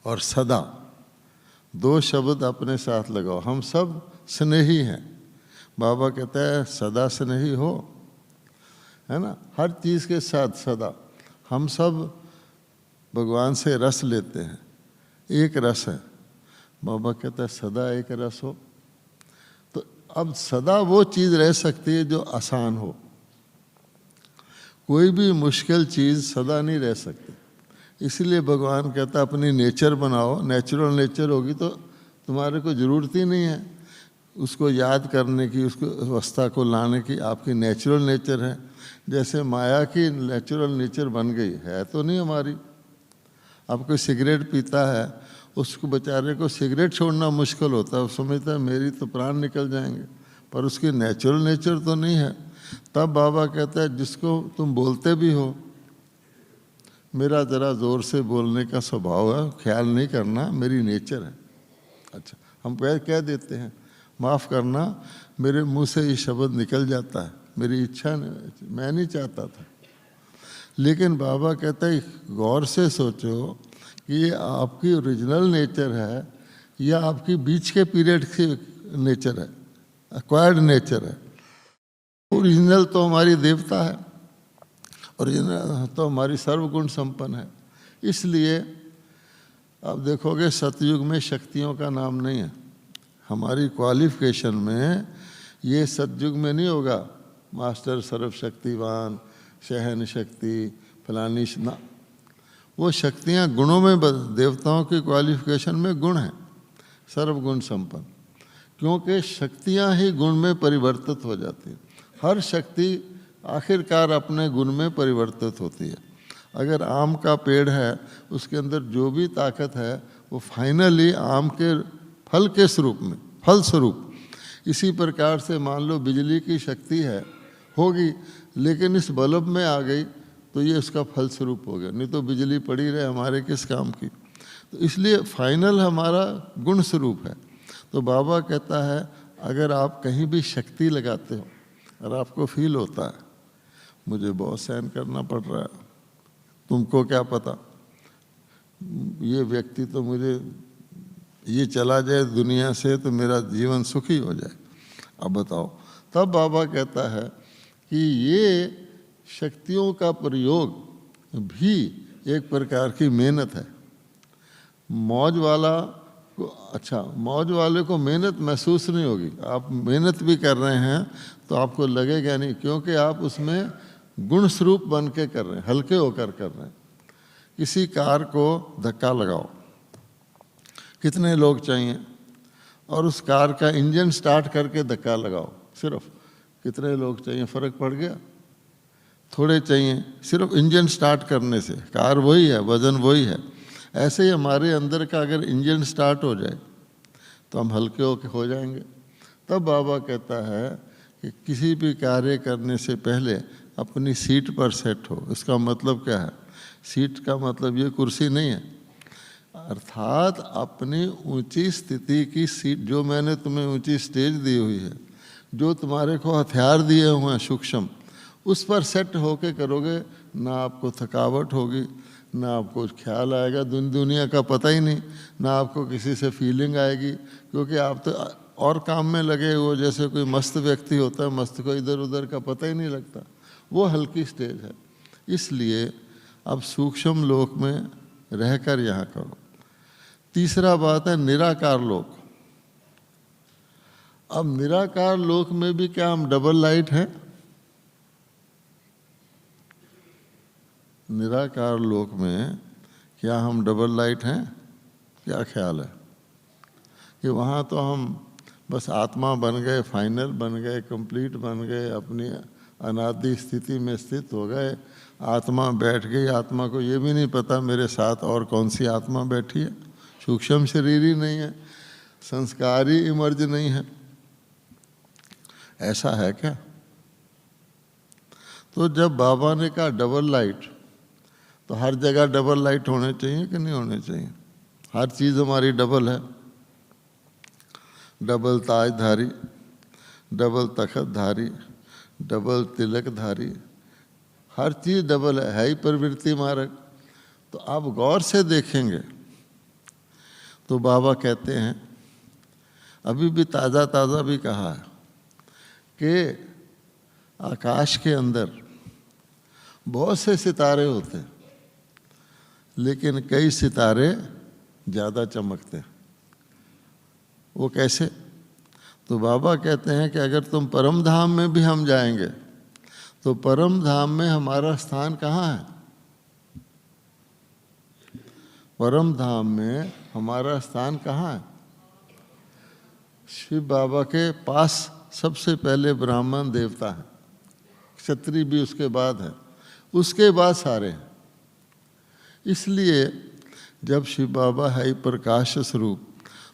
और सदा, दो शब्द अपने साथ लगाओ। हम सब स्नेही हैं। बाबा कहता है सदा स्नेही हो, है ना, हर चीज़ के साथ सदा। हम सब भगवान से रस लेते हैं, एक रस है। बाबा कहता है सदा एक रस हो, तो अब सदा वो चीज़ रह सकती है जो आसान हो। कोई भी मुश्किल चीज़ सदा नहीं रह सकती। इसलिए भगवान कहता है अपनी नेचर बनाओ, नेचुरल नेचर होगी तो तुम्हारे को ज़रूरत ही नहीं है उसको याद करने की, उसको अवस्था को लाने की। आपकी नेचुरल नेचर है। जैसे माया की नेचुरल नेचर बन गई है तो नहीं हमारी। अब कोई सिगरेट पीता है, उसको बेचारे को सिगरेट छोड़ना मुश्किल होता है, वो समझता है मेरी तो प्राण निकल जाएंगे, पर उसकी नेचुरल नेचर तो नहीं है। तब बाबा कहता है जिसको तुम बोलते भी हो, मेरा ज़रा ज़ोर से बोलने का स्वभाव है, ख्याल नहीं करना, मेरी नेचर है। अच्छा, हम कह देते हैं माफ़ करना, मेरे मुंह से ये शब्द निकल जाता है, मेरी इच्छा नहीं, मैं नहीं चाहता था। लेकिन बाबा कहता है गौर से सोचो कि ये आपकी ओरिजिनल नेचर है या आपकी बीच के पीरियड की नेचर है, एक्वायर्ड नेचर है। ओरिजिनल तो हमारी देवता है, ओरिजिनल तो हमारी सर्वगुण संपन्न है। इसलिए आप देखोगे सतयुग में शक्तियों का नाम नहीं है। हमारी क्वालिफिकेशन में ये सतयुग में नहीं होगा मास्टर सर्वशक्तिवान, शहन शक्ति, फलानी ना। वो शक्तियाँ गुणों में, देवताओं की क्वालिफिकेशन में गुण है, सर्वगुण संपन्न। क्योंकि शक्तियाँ ही गुण में परिवर्तित हो जाती हैं। हर शक्ति आखिरकार अपने गुण में परिवर्तित होती है। अगर आम का पेड़ है, उसके अंदर जो भी ताकत है वो फाइनली आम के फल के स्वरूप में, फल स्वरूप। इसी प्रकार से मान लो बिजली की शक्ति है, होगी, लेकिन इस बल्ब में आ गई तो ये उसका फल स्वरूप हो गया, नहीं तो बिजली पड़ी रहे हमारे किस काम की। तो इसलिए फाइनल हमारा गुण स्वरूप है। तो बाबा कहता है अगर आप कहीं भी शक्ति लगाते हो और आपको फील होता है मुझे बहुत सहन करना पड़ रहा है, तुमको क्या पता, ये व्यक्ति तो मुझे, ये चला जाए दुनिया से तो मेरा जीवन सुखी हो जाए, अब बताओ। तब बाबा कहता है कि ये शक्तियों का प्रयोग भी एक प्रकार की मेहनत है। मौज वाला को, अच्छा, मौज वाले को मेहनत महसूस नहीं होगी, आप मेहनत भी कर रहे हैं तो आपको लगेगा नहीं, क्योंकि आप उसमें गुण स्वरूप बन के कर रहे हैं, हल्के होकर कर रहे हैं। किसी कार को धक्का लगाओ, कितने लोग चाहिए, और उस कार का इंजन स्टार्ट करके धक्का लगाओ, सिर्फ कितने लोग चाहिए, फ़र्क पड़ गया? थोड़े चाहिए, सिर्फ इंजन स्टार्ट करने से। कार वही है, वज़न वही है। ऐसे ही हमारे अंदर का अगर इंजन स्टार्ट हो जाए तो हम हल्के हो जाएंगे। तब बाबा कहता है कि किसी भी कार्य करने से पहले अपनी सीट पर सेट हो। इसका मतलब क्या है? सीट का मतलब ये कुर्सी नहीं है, अर्थात अपनी ऊंची स्थिति की सीट। जो मैंने तुम्हें ऊंची स्टेज दी हुई है, जो तुम्हारे को हथियार दिए हुए हैं सूक्ष्म, उस पर सेट होके करोगे, ना आपको थकावट होगी, ना आपको ख्याल आएगा दुनिया का पता ही नहीं, ना आपको किसी से फीलिंग आएगी, क्योंकि आप तो और काम में लगे हो। जैसे कोई मस्त व्यक्ति होता है, मस्त को इधर उधर का पता ही नहीं लगता, वो हल्की स्टेज है। इसलिए अब सूक्ष्म लोक में रहकर यहाँ करो। तीसरा बात है निराकार लोक। अब निराकार लोक में भी क्या हम डबल लाइट हैं? निराकार लोक में क्या हम डबल लाइट हैं? क्या ख्याल है कि वहाँ तो हम बस आत्मा बन गए, फाइनल बन गए, कंप्लीट बन गए, अपनी अनादि स्थिति में स्थित हो गए, आत्मा बैठ गई। आत्मा को ये भी नहीं पता मेरे साथ और कौन सी आत्मा बैठी है, सूक्ष्म शरीर ही नहीं है, संस्कार ही इमर्ज नहीं है। ऐसा है क्या? तो जब बाबा ने कहा डबल लाइट, तो हर जगह डबल लाइट होने चाहिए कि नहीं होने चाहिए? हर चीज़ हमारी डबल है, डबल ताजधारी, डबल तखतधारी, डबल तिलकधारी, हर चीज़ डबल है ही प्रवृत्ति मारक। तो आप गौर से देखेंगे तो बाबा कहते हैं, अभी भी ताज़ा ताज़ा भी कहा है कि आकाश के अंदर बहुत से सितारे होते हैं, लेकिन कई सितारे ज़्यादा चमकते हैं। वो कैसे? तो बाबा कहते हैं कि अगर तुम परम धाम में भी हम जाएंगे तो परम धाम में हमारा स्थान कहाँ है? परम धाम में हमारा स्थान कहाँ है? शिव बाबा के पास सबसे पहले ब्राह्मण देवता है, क्षत्रिय भी उसके बाद है, उसके बाद सारे हैं। इसलिए जब शिव बाबा है ही प्रकाश स्वरूप,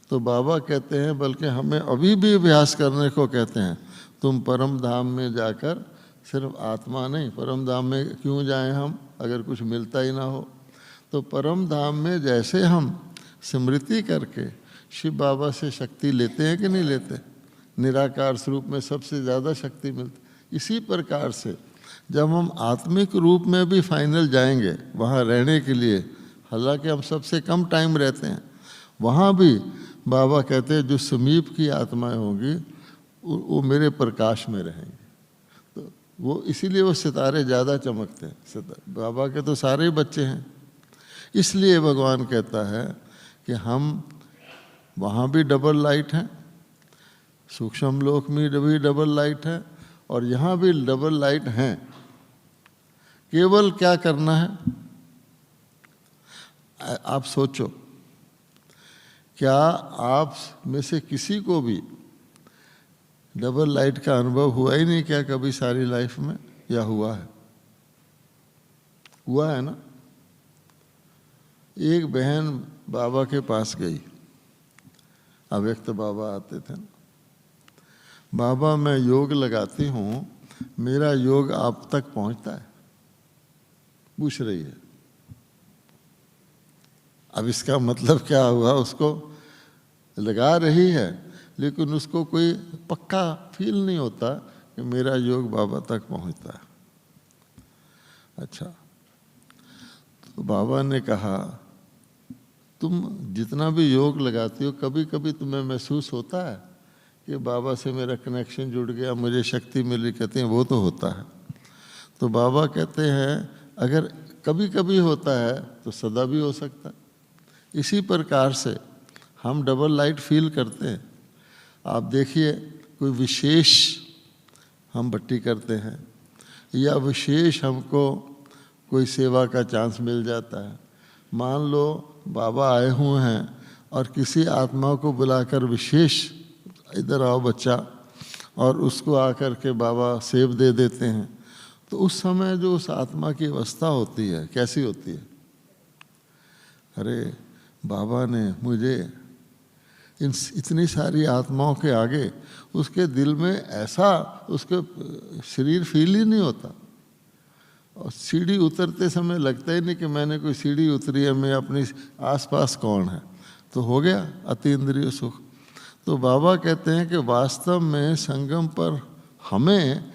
तो बाबा कहते हैं, बल्कि हमें अभी भी अभ्यास करने को कहते हैं, तुम परम धाम में जाकर सिर्फ आत्मा नहीं, परम धाम में क्यों जाएं हम अगर कुछ मिलता ही ना हो? तो परम धाम में जैसे हम स्मृति करके शिव बाबा से शक्ति लेते हैं कि नहीं लेते, निराकार स्वरूप में सबसे ज़्यादा शक्ति मिलती, इसी प्रकार से जब हम आत्मिक रूप में भी फाइनल जाएंगे वहाँ रहने के लिए, हालांकि हम सबसे कम टाइम रहते हैं, वहाँ भी बाबा कहते हैं जो समीप की आत्माएं होंगी वो मेरे प्रकाश में रहेंगे। तो वो इसीलिए वो सितारे ज़्यादा चमकते हैं। बाबा के तो सारे ही बच्चे हैं, इसलिए भगवान कहता है कि हम वहाँ भी डबल लाइट हैं, सूक्ष्म लोक में भी डबल लाइट है और यहाँ भी डबल लाइट हैं। केवल क्या करना है, आप सोचो, क्या आप में से किसी को भी डबल लाइट का अनुभव हुआ ही नहीं क्या कभी सारी लाइफ में, या हुआ है? हुआ है ना। एक बहन बाबा के पास गई, अव्यक्त बाबा आते थे ना, बाबा मैं योग लगाती हूँ, मेरा योग आप तक पहुँचता है? पूछ रही है। अब इसका मतलब क्या हुआ, उसको लगा रही है लेकिन उसको कोई पक्का फील नहीं होता कि मेरा योग बाबा तक पहुँचता है। अच्छा, तो बाबा ने कहा तुम जितना भी योग लगाती हो, कभी कभी तुम्हें महसूस होता है कि बाबा से मेरा कनेक्शन जुड़ गया, मुझे शक्ति मिली? कहते हैं वो तो होता है। तो बाबा कहते हैं अगर कभी कभी होता है तो सदा भी हो सकता है। इसी प्रकार से हम डबल लाइट फील करते हैं। आप देखिए, कोई विशेष हम भट्टी करते हैं या विशेष हमको कोई सेवा का चांस मिल जाता है। मान लो बाबा आए हुए हैं और किसी आत्मा को बुलाकर विशेष, इधर आओ बच्चा, और उसको आकर के बाबा सेब दे देते हैं, तो उस समय जो उस आत्मा की अवस्था होती है कैसी होती है? अरे बाबा ने मुझे इतनी सारी आत्माओं के आगे, उसके दिल में ऐसा, उसके शरीर फील ही नहीं होता, और सीढ़ी उतरते समय लगता ही नहीं कि मैंने कोई सीढ़ी उतरी है, मैं अपनी आसपास कौन है, तो हो गया अति इंद्रिय सुख। तो बाबा कहते हैं कि वास्तव में संगम पर हमें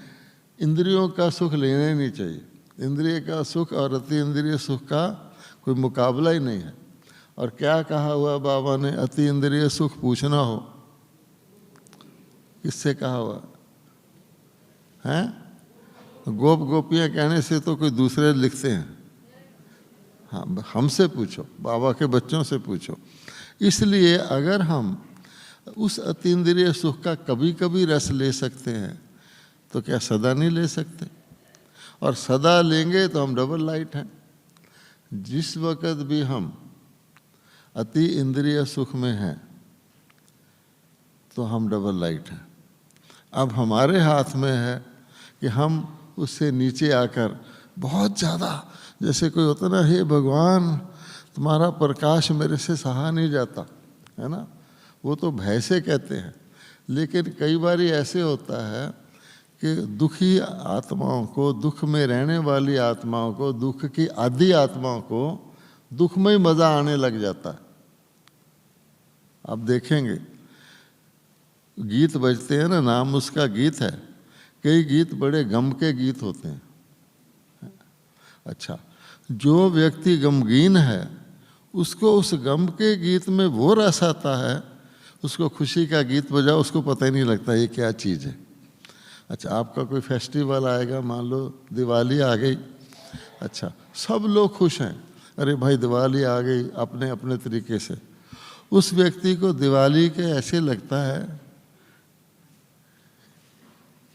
इंद्रियों का सुख लेना ही नहीं चाहिए। इंद्रिय का सुख और अति इंद्रिय सुख का कोई मुकाबला ही नहीं है। और क्या कहा हुआ बाबा ने, अति इंद्रिय सुख पूछना हो, किससे कहा हुआ है? गोप गोपियाँ कहने से तो कोई दूसरे लिखते हैं। हाँ, हमसे पूछो, बाबा के बच्चों से पूछो। इसलिए अगर हम उस अतीन्द्रिय सुख का कभी कभी रस ले सकते हैं तो क्या सदा नहीं ले सकते? और सदा लेंगे तो हम डबल लाइट हैं। जिस वक़्त भी हम अति इंद्रिय सुख में हैं तो हम डबल लाइट हैं। अब हमारे हाथ में है कि हम उससे नीचे आकर बहुत ज़्यादा, जैसे कोई होता ना, हे भगवान तुम्हारा प्रकाश मेरे से सहा नहीं जाता, है ना, वो तो भय से कहते हैं। लेकिन कई बार ऐसे होता है कि दुखी आत्माओं को, दुख में रहने वाली आत्माओं को, दुख की आदि आत्माओं को दुख में ही मज़ा आने लग जाता है। आप देखेंगे गीत बजते हैं ना, नाम उसका गीत है, कई गीत बड़े गम के गीत होते हैं। अच्छा, जो व्यक्ति गमगीन है उसको उस गम के गीत में वो रस आता है, उसको खुशी का गीत बजाओ उसको पता ही नहीं लगता ये क्या चीज़ है। अच्छा, आपका कोई फेस्टिवल आएगा, मान लो दिवाली आ गई, अच्छा सब लोग खुश हैं, अरे भाई दिवाली आ गई, अपने अपने तरीके से। उस व्यक्ति को दिवाली के ऐसे लगता है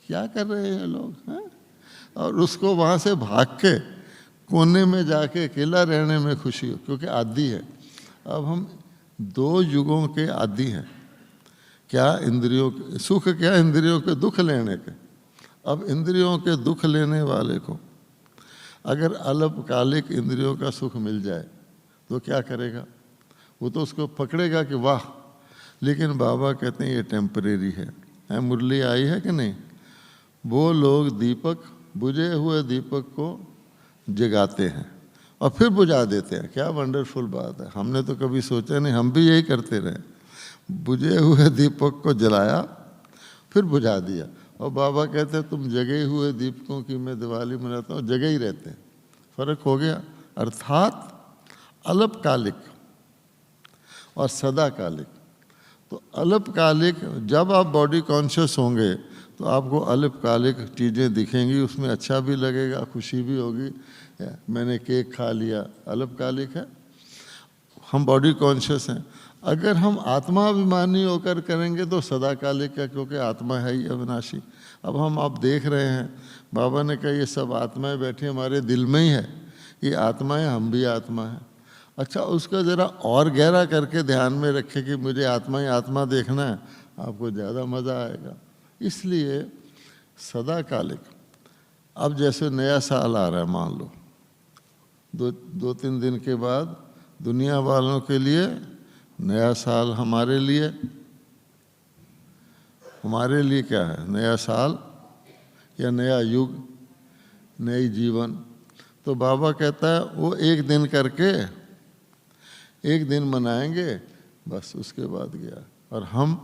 क्या कर रहे हैं लोग, हैं? और उसको वहाँ से भाग के कोने में जाके अकेला रहने में खुशी हो, क्योंकि आदी है। अब हम दो युगों के आदी हैं, क्या इंद्रियों के सुख, क्या इंद्रियों के दुख लेने के। अब इंद्रियों के दुख लेने वाले को अगर अल्पकालिक इंद्रियों का सुख मिल जाए तो क्या करेगा? वो तो उसको पकड़ेगा कि वाह। लेकिन बाबा कहते हैं ये टेम्परेरी है। मुरली आई है कि नहीं? वो लोग दीपक, बुझे हुए दीपक को जगाते हैं और फिर बुझा देते हैं। क्या वंडरफुल बात है, हमने तो कभी सोचा नहीं, हम भी यही करते रहे। बुझे हुए दीपक को जलाया फिर बुझा दिया। और बाबा कहते हैं तुम जगे हुए दीपकों की मैं दिवाली मनाता हूँ, जगे ही रहते हैं। फर्क हो गया। अर्थात अल्पकालिक और सदाकालिक। तो अल्पकालिक, जब आप बॉडी कॉन्शियस होंगे तो आपको अल्पकालिक चीज़ें दिखेंगी, उसमें अच्छा भी लगेगा, खुशी भी होगी। मैंने केक खा लिया, अल्पकालिक है, हम बॉडी कॉन्शियस हैं। अगर हम आत्माभिमानी होकर करेंगे तो सदाकालिक है, क्योंकि आत्मा है ही अविनाशी। अब हम आप देख रहे हैं, बाबा ने कहा ये सब आत्माएं बैठी हमारे दिल में ही है, ये आत्माएं, हम भी आत्मा है। अच्छा, उसका ज़रा और गहरा करके ध्यान में रखें कि मुझे आत्मा ही आत्मा देखना है, आपको ज़्यादा मज़ा आएगा। इसलिए सदाकालिक। अब जैसे नया साल आ रहा है, मान लो दो तीन दिन के बाद दुनिया वालों के लिए नया साल, हमारे लिए क्या है? नया साल या नया युग, नई जीवन। तो बाबा कहता है वो एक दिन करके, एक दिन मनाएंगे बस, उसके बाद गया। और हम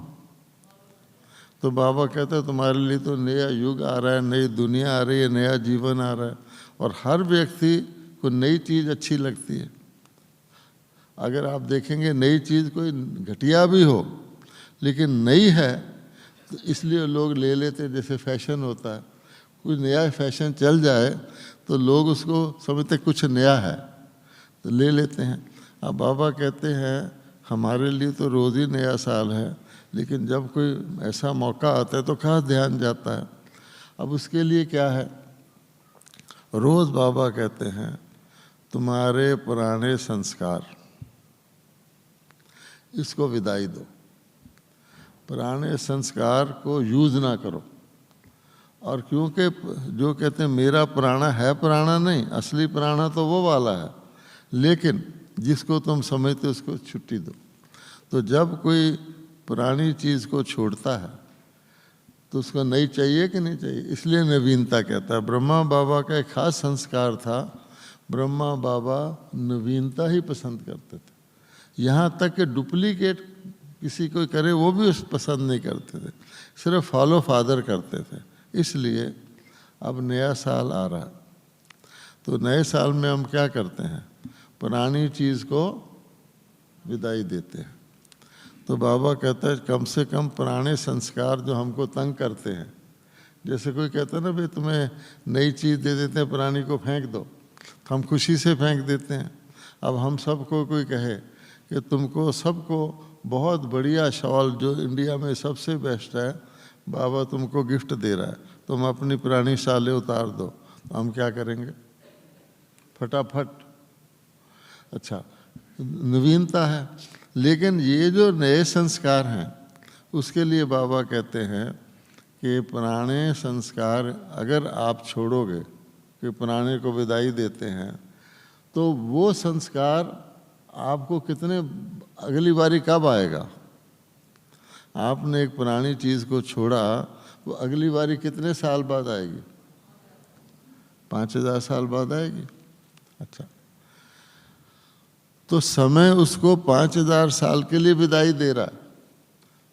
तो बाबा कहता है तुम्हारे लिए तो नया युग आ रहा है, नई दुनिया आ रही है, नया जीवन आ रहा है। और हर व्यक्ति को नई चीज़ अच्छी लगती है। अगर आप देखेंगे नई चीज़ कोई घटिया भी हो लेकिन नई है तो इसलिए लोग ले लेते, जैसे फैशन होता है, कुछ नया फैशन चल जाए तो लोग उसको समझते कुछ नया है तो ले लेते हैं। अब बाबा कहते हैं हमारे लिए तो रोज़ ही नया साल है, लेकिन जब कोई ऐसा मौका आता है तो खास ध्यान जाता है। अब उसके लिए क्या है? रोज़ बाबा कहते हैं तुम्हारे पुराने संस्कार, इसको विदाई दो। पुराने संस्कार को यूज़ ना करो। और क्योंकि जो कहते हैं मेरा पुराना है, पुराना नहीं, असली पुराना तो वो वाला है, लेकिन जिसको तुम समझते उसको छुट्टी दो। तो जब कोई पुरानी चीज़ को छोड़ता है तो उसको नई चाहिए कि नहीं चाहिए? इसलिए नवीनता कहता है। ब्रह्मा बाबा का एक खास संस्कार था, ब्रह्मा बाबा नवीनता ही पसंद करते थे। यहाँ तक कि डुप्लीकेट किसी को करे वो भी उस पसंद नहीं करते थे, सिर्फ फॉलो फादर करते थे। इसलिए अब नया साल आ रहा है तो नए साल में हम क्या करते हैं? पुरानी चीज़ को विदाई देते हैं। तो बाबा कहता है कम से कम पुराने संस्कार जो हमको तंग करते हैं, जैसे कोई कहता है ना भाई तुम्हें नई चीज़ दे देते हैं, पुरानी को फेंक दो, हम खुशी से फेंक देते हैं। अब हम सबको कोई कहे कि तुमको सबको बहुत बढ़िया शॉल जो इंडिया में सबसे बेस्ट है बाबा तुमको गिफ्ट दे रहा है, तुम अपनी पुरानी शालें उतार दो, तो हम क्या करेंगे? फटाफट। अच्छा, नवीनता है। लेकिन ये जो नए संस्कार हैं उसके लिए बाबा कहते हैं कि पुराने संस्कार अगर आप छोड़ोगे, कि पुराने को विदाई देते हैं, तो वो संस्कार आपको कितने, अगली बारी कब आएगा? आपने एक पुरानी चीज़ को छोड़ा तो अगली बारी कितने साल बाद आएगी? 5000 साल बाद आएगी। अच्छा, तो समय उसको 5000 साल के लिए विदाई दे रहा है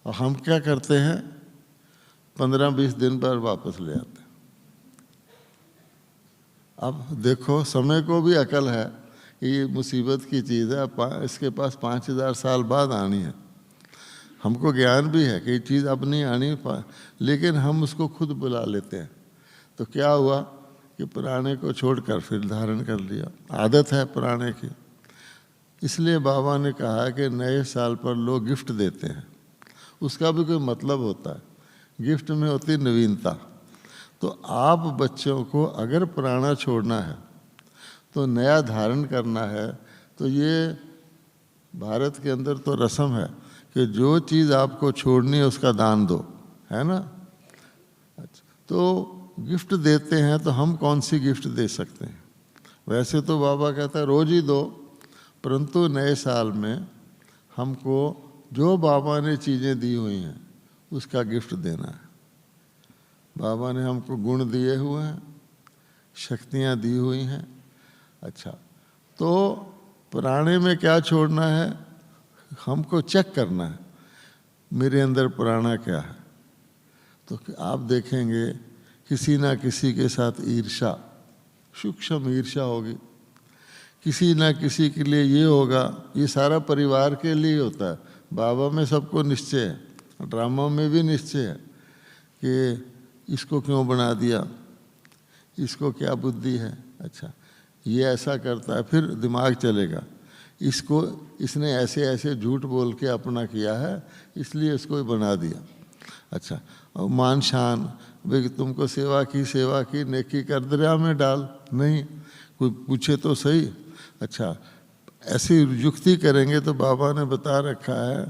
और हम क्या करते हैं? 15-20 दिन पर वापस ले आते हैं। अब देखो, समय को भी अकल है कि ये मुसीबत की चीज़ है, इसके पास 5000 साल बाद आनी है। हमको ज्ञान भी है कि ये चीज़ अब नहीं आनी, लेकिन हम उसको खुद बुला लेते हैं। तो क्या हुआ कि पुराने को छोड़कर फिर धारण कर लिया, आदत है पुराने की। इसलिए बाबा ने कहा कि नए साल पर लोग गिफ्ट देते हैं, उसका भी कोई मतलब होता है, गिफ्ट में होती नवीनता। तो आप बच्चों को अगर पुराना छोड़ना है तो नया धारण करना है, तो ये भारत के अंदर तो रस्म है कि जो चीज़ आपको छोड़नी है उसका दान दो, है ना। अच्छा, तो गिफ्ट देते हैं तो हम कौन सी गिफ्ट दे सकते हैं? वैसे तो बाबा कहता है रोज ही दो, परंतु नए साल में हमको जो बाबा ने चीज़ें दी हुई हैं उसका गिफ्ट देना है। बाबा ने हमको गुण दिए हुए हैं, शक्तियाँ दी हुई हैं। अच्छा, तो पुराने में क्या छोड़ना है? हमको चेक करना है मेरे अंदर पुराना क्या है। तो आप देखेंगे किसी ना किसी के साथ ईर्ष्या, सूक्ष्म ईर्ष्या होगी, किसी ना किसी के लिए ये होगा, ये सारा परिवार के लिए होता है। बाबा में सबको निश्चय है, ड्रामा में भी निश्चय है कि इसको क्यों बना दिया, इसको क्या बुद्धि है, अच्छा ये ऐसा करता है, फिर दिमाग चलेगा इसने ऐसे ऐसे झूठ बोल के अपना किया है इसलिए इसको बना दिया। अच्छा, और मान शान, भाई तुमको सेवा की नेकी कर दरिया में डाल, नहीं कोई पूछे तो सही। अच्छा, ऐसी युक्ति करेंगे तो बाबा ने बता रखा है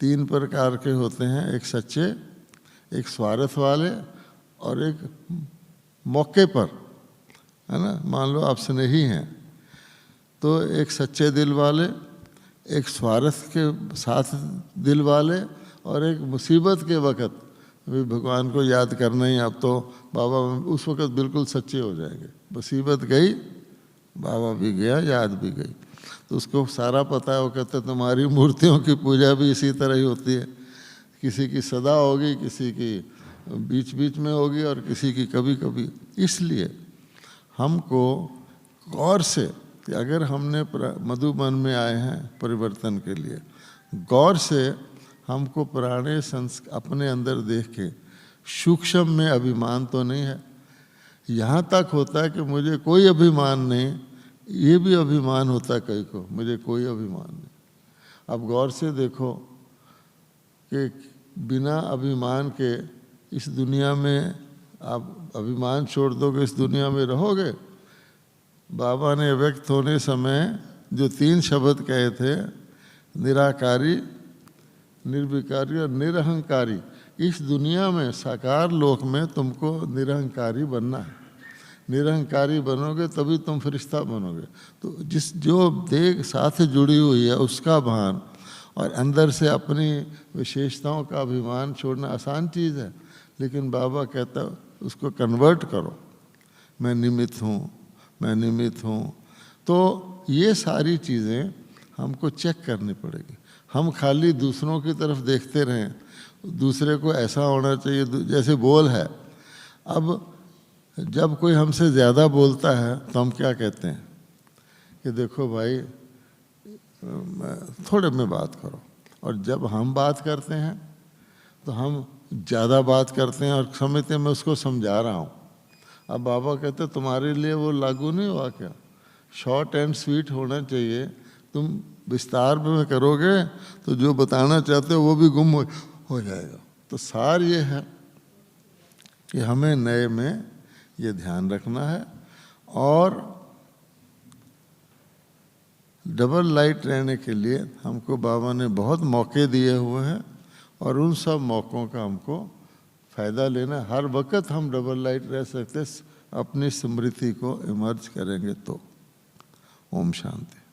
3 प्रकार के होते हैं, एक सच्चे, एक स्वार्थ वाले और एक मौके पर, है ना। मान लो आप स्नेही हैं तो एक सच्चे दिल वाले, एक स्वार्थ के साथ दिल वाले और एक मुसीबत के वक़्त भी भगवान को याद करना ही। अब तो बाबा उस वक़्त बिल्कुल सच्चे हो जाएंगे, मुसीबत गई बाबा भी गया, याद भी गई, तो उसको सारा पता है। वो कहते तुम्हारी मूर्तियों की पूजा भी इसी तरह ही होती है, किसी की सदा होगी, किसी की बीच बीच में होगी और किसी की कभी कभी। इसलिए हमको गौर से कि अगर हमने मधुबन में आए हैं परिवर्तन के लिए, गौर से हमको पुराने अपने अंदर देख के, सूक्ष्म में अभिमान तो नहीं है, यहाँ तक होता है कि मुझे कोई अभिमान नहीं, ये भी अभिमान होता है कई को, मुझे कोई अभिमान नहीं। अब गौर से देखो कि बिना अभिमान के इस दुनिया में आप अभिमान छोड़ दोगे, इस दुनिया में रहोगे। बाबा ने व्यक्त होने समय जो 3 शब्द कहे थे, निराकारी, निर्विकारी और निरहंकारी, इस दुनिया में साकार लोक में तुमको निरहंकारी बनना है। निरहंकारी बनोगे तभी तुम फरिश्ता बनोगे। तो जो देह साथ जुड़ी हुई है उसका भान और अंदर से अपनी विशेषताओं का अभिमान छोड़ना आसान चीज़ है, लेकिन बाबा कहता उसको कन्वर्ट करो, मैं निमित्त हूँ, मैं निमित्त हूँ। तो ये सारी चीज़ें हमको चेक करनी पड़ेगी। हम खाली दूसरों की तरफ देखते रहें, दूसरे को ऐसा होना चाहिए जैसे बोल है। अब जब कोई हमसे ज़्यादा बोलता है तो हम क्या कहते हैं कि देखो भाई थोड़े में बात करो, और जब हम बात करते हैं तो हम ज़्यादा बात करते हैं और समझते हैं मैं उसको समझा रहा हूँ। अब बाबा कहते तुम्हारे लिए वो लागू नहीं हुआ क्या? शॉर्ट एंड स्वीट होना चाहिए। तुम विस्तार में करोगे तो जो बताना चाहते हो वो भी गुम हो जाएगा। तो सार ये है कि हमें नए में ये ध्यान रखना है, और डबल लाइट रहने के लिए हमको बाबा ने बहुत मौके दिए हुए हैं, और उन सब मौक़ों का हमको फ़ायदा लेना। हर वक्त हम डबल लाइट रह सकते, अपनी स्मृति को इमर्ज करेंगे तो। ओम शांति।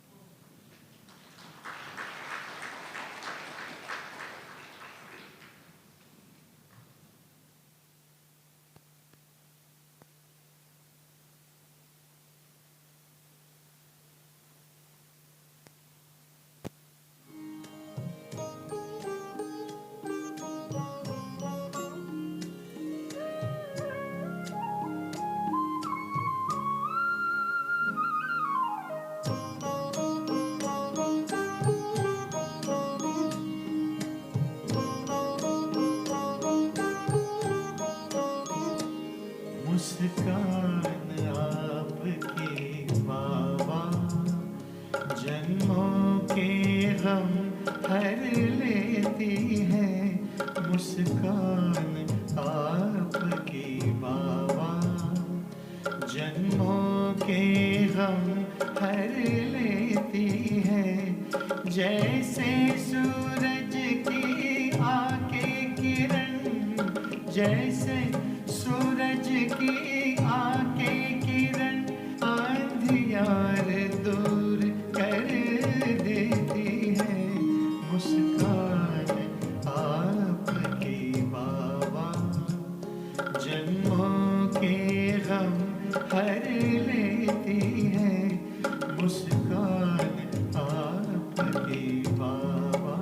लेती है मुस्कान आपकी बाबा। जन्मों के गम हर लेती है, जैसे सूरज की आके किरण, जैसे सूरज की आके किरण अंधियार दूर कर देती है मुस्कान आपकी बाबा। जन्मों के गम हर लेती है मुस्कान आपकी बाबा।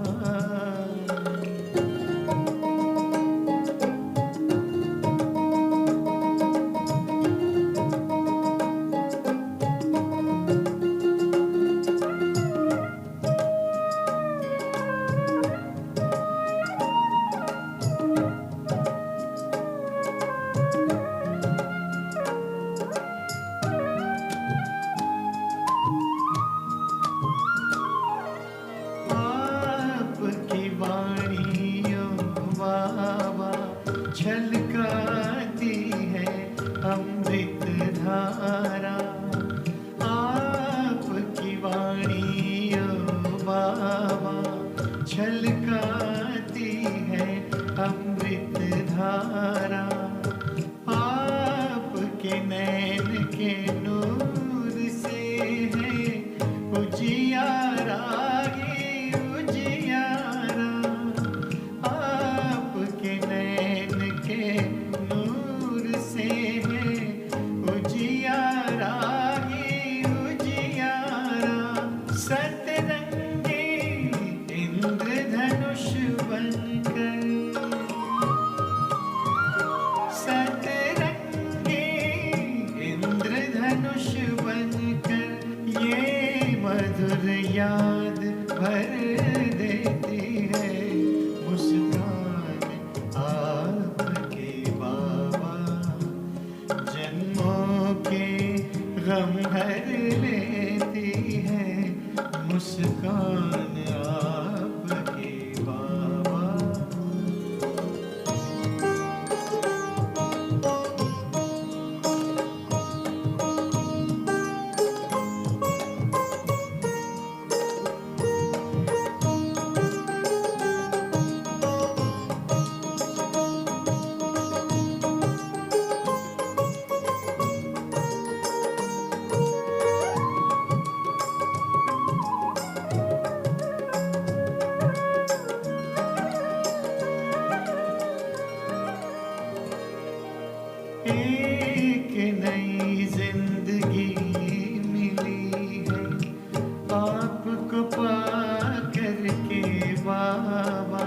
आपकी वाणी ओ बाबा छलकाती है अमृत धारा। आपकी वाणी ओ बाबा छलकाती है अमृत धारा। आपके नैन के नूर से है उजियारा ही उजियारा। आपके नैन के नूर से है उजियारा ही उजियारा। सतरंगी इंद्रधनुष बनकर, सतरंगी इंद्रधनुष बनकर ये मधुर याद भर देती है मुस्कान आपके बाबा। जन्मों के गम हर लेती है मुस्कान आपके बाबा। एक नई जिंदगी मिली है आपको पा करके बाबा।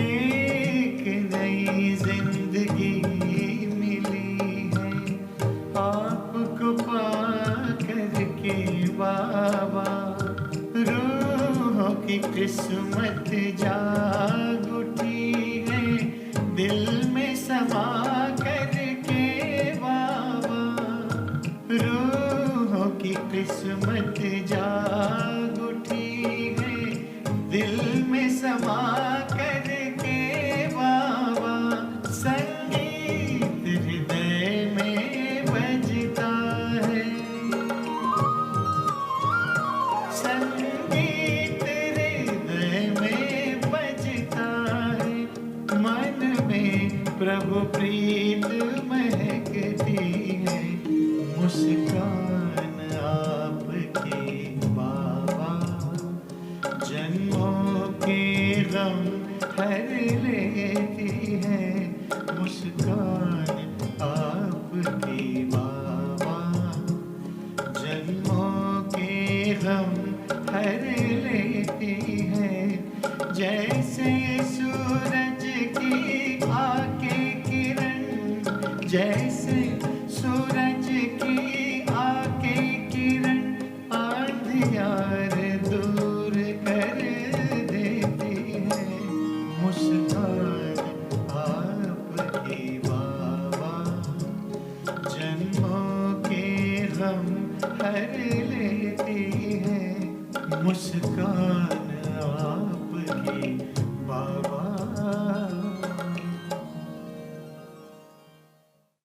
एक नई जिंदगी मिली है आपको पा करके बाबा। रूहों की किस्मत जाग उठी है दिल में समा करके बाबा। रूहों की किस्मत जाग उठी है दिल में समा करके बाबा। संगीत हृदय में बजता है, संगीत हृदय में बजता है। मन में प्रभु प्रीत महकती है मुस्कान आपकी बाबा। जन्मों के गम हर लेती है मुस्कान आपकी बाबा। जन्मों के गम हर लेती है, जैसे सूरज की आके किरण, जैसे सूरज की आके किरण अंधियार दूर कर देती है मुस्कान आपकी बाबा। जन्मों के गम हर लेती है मुस्कान आप की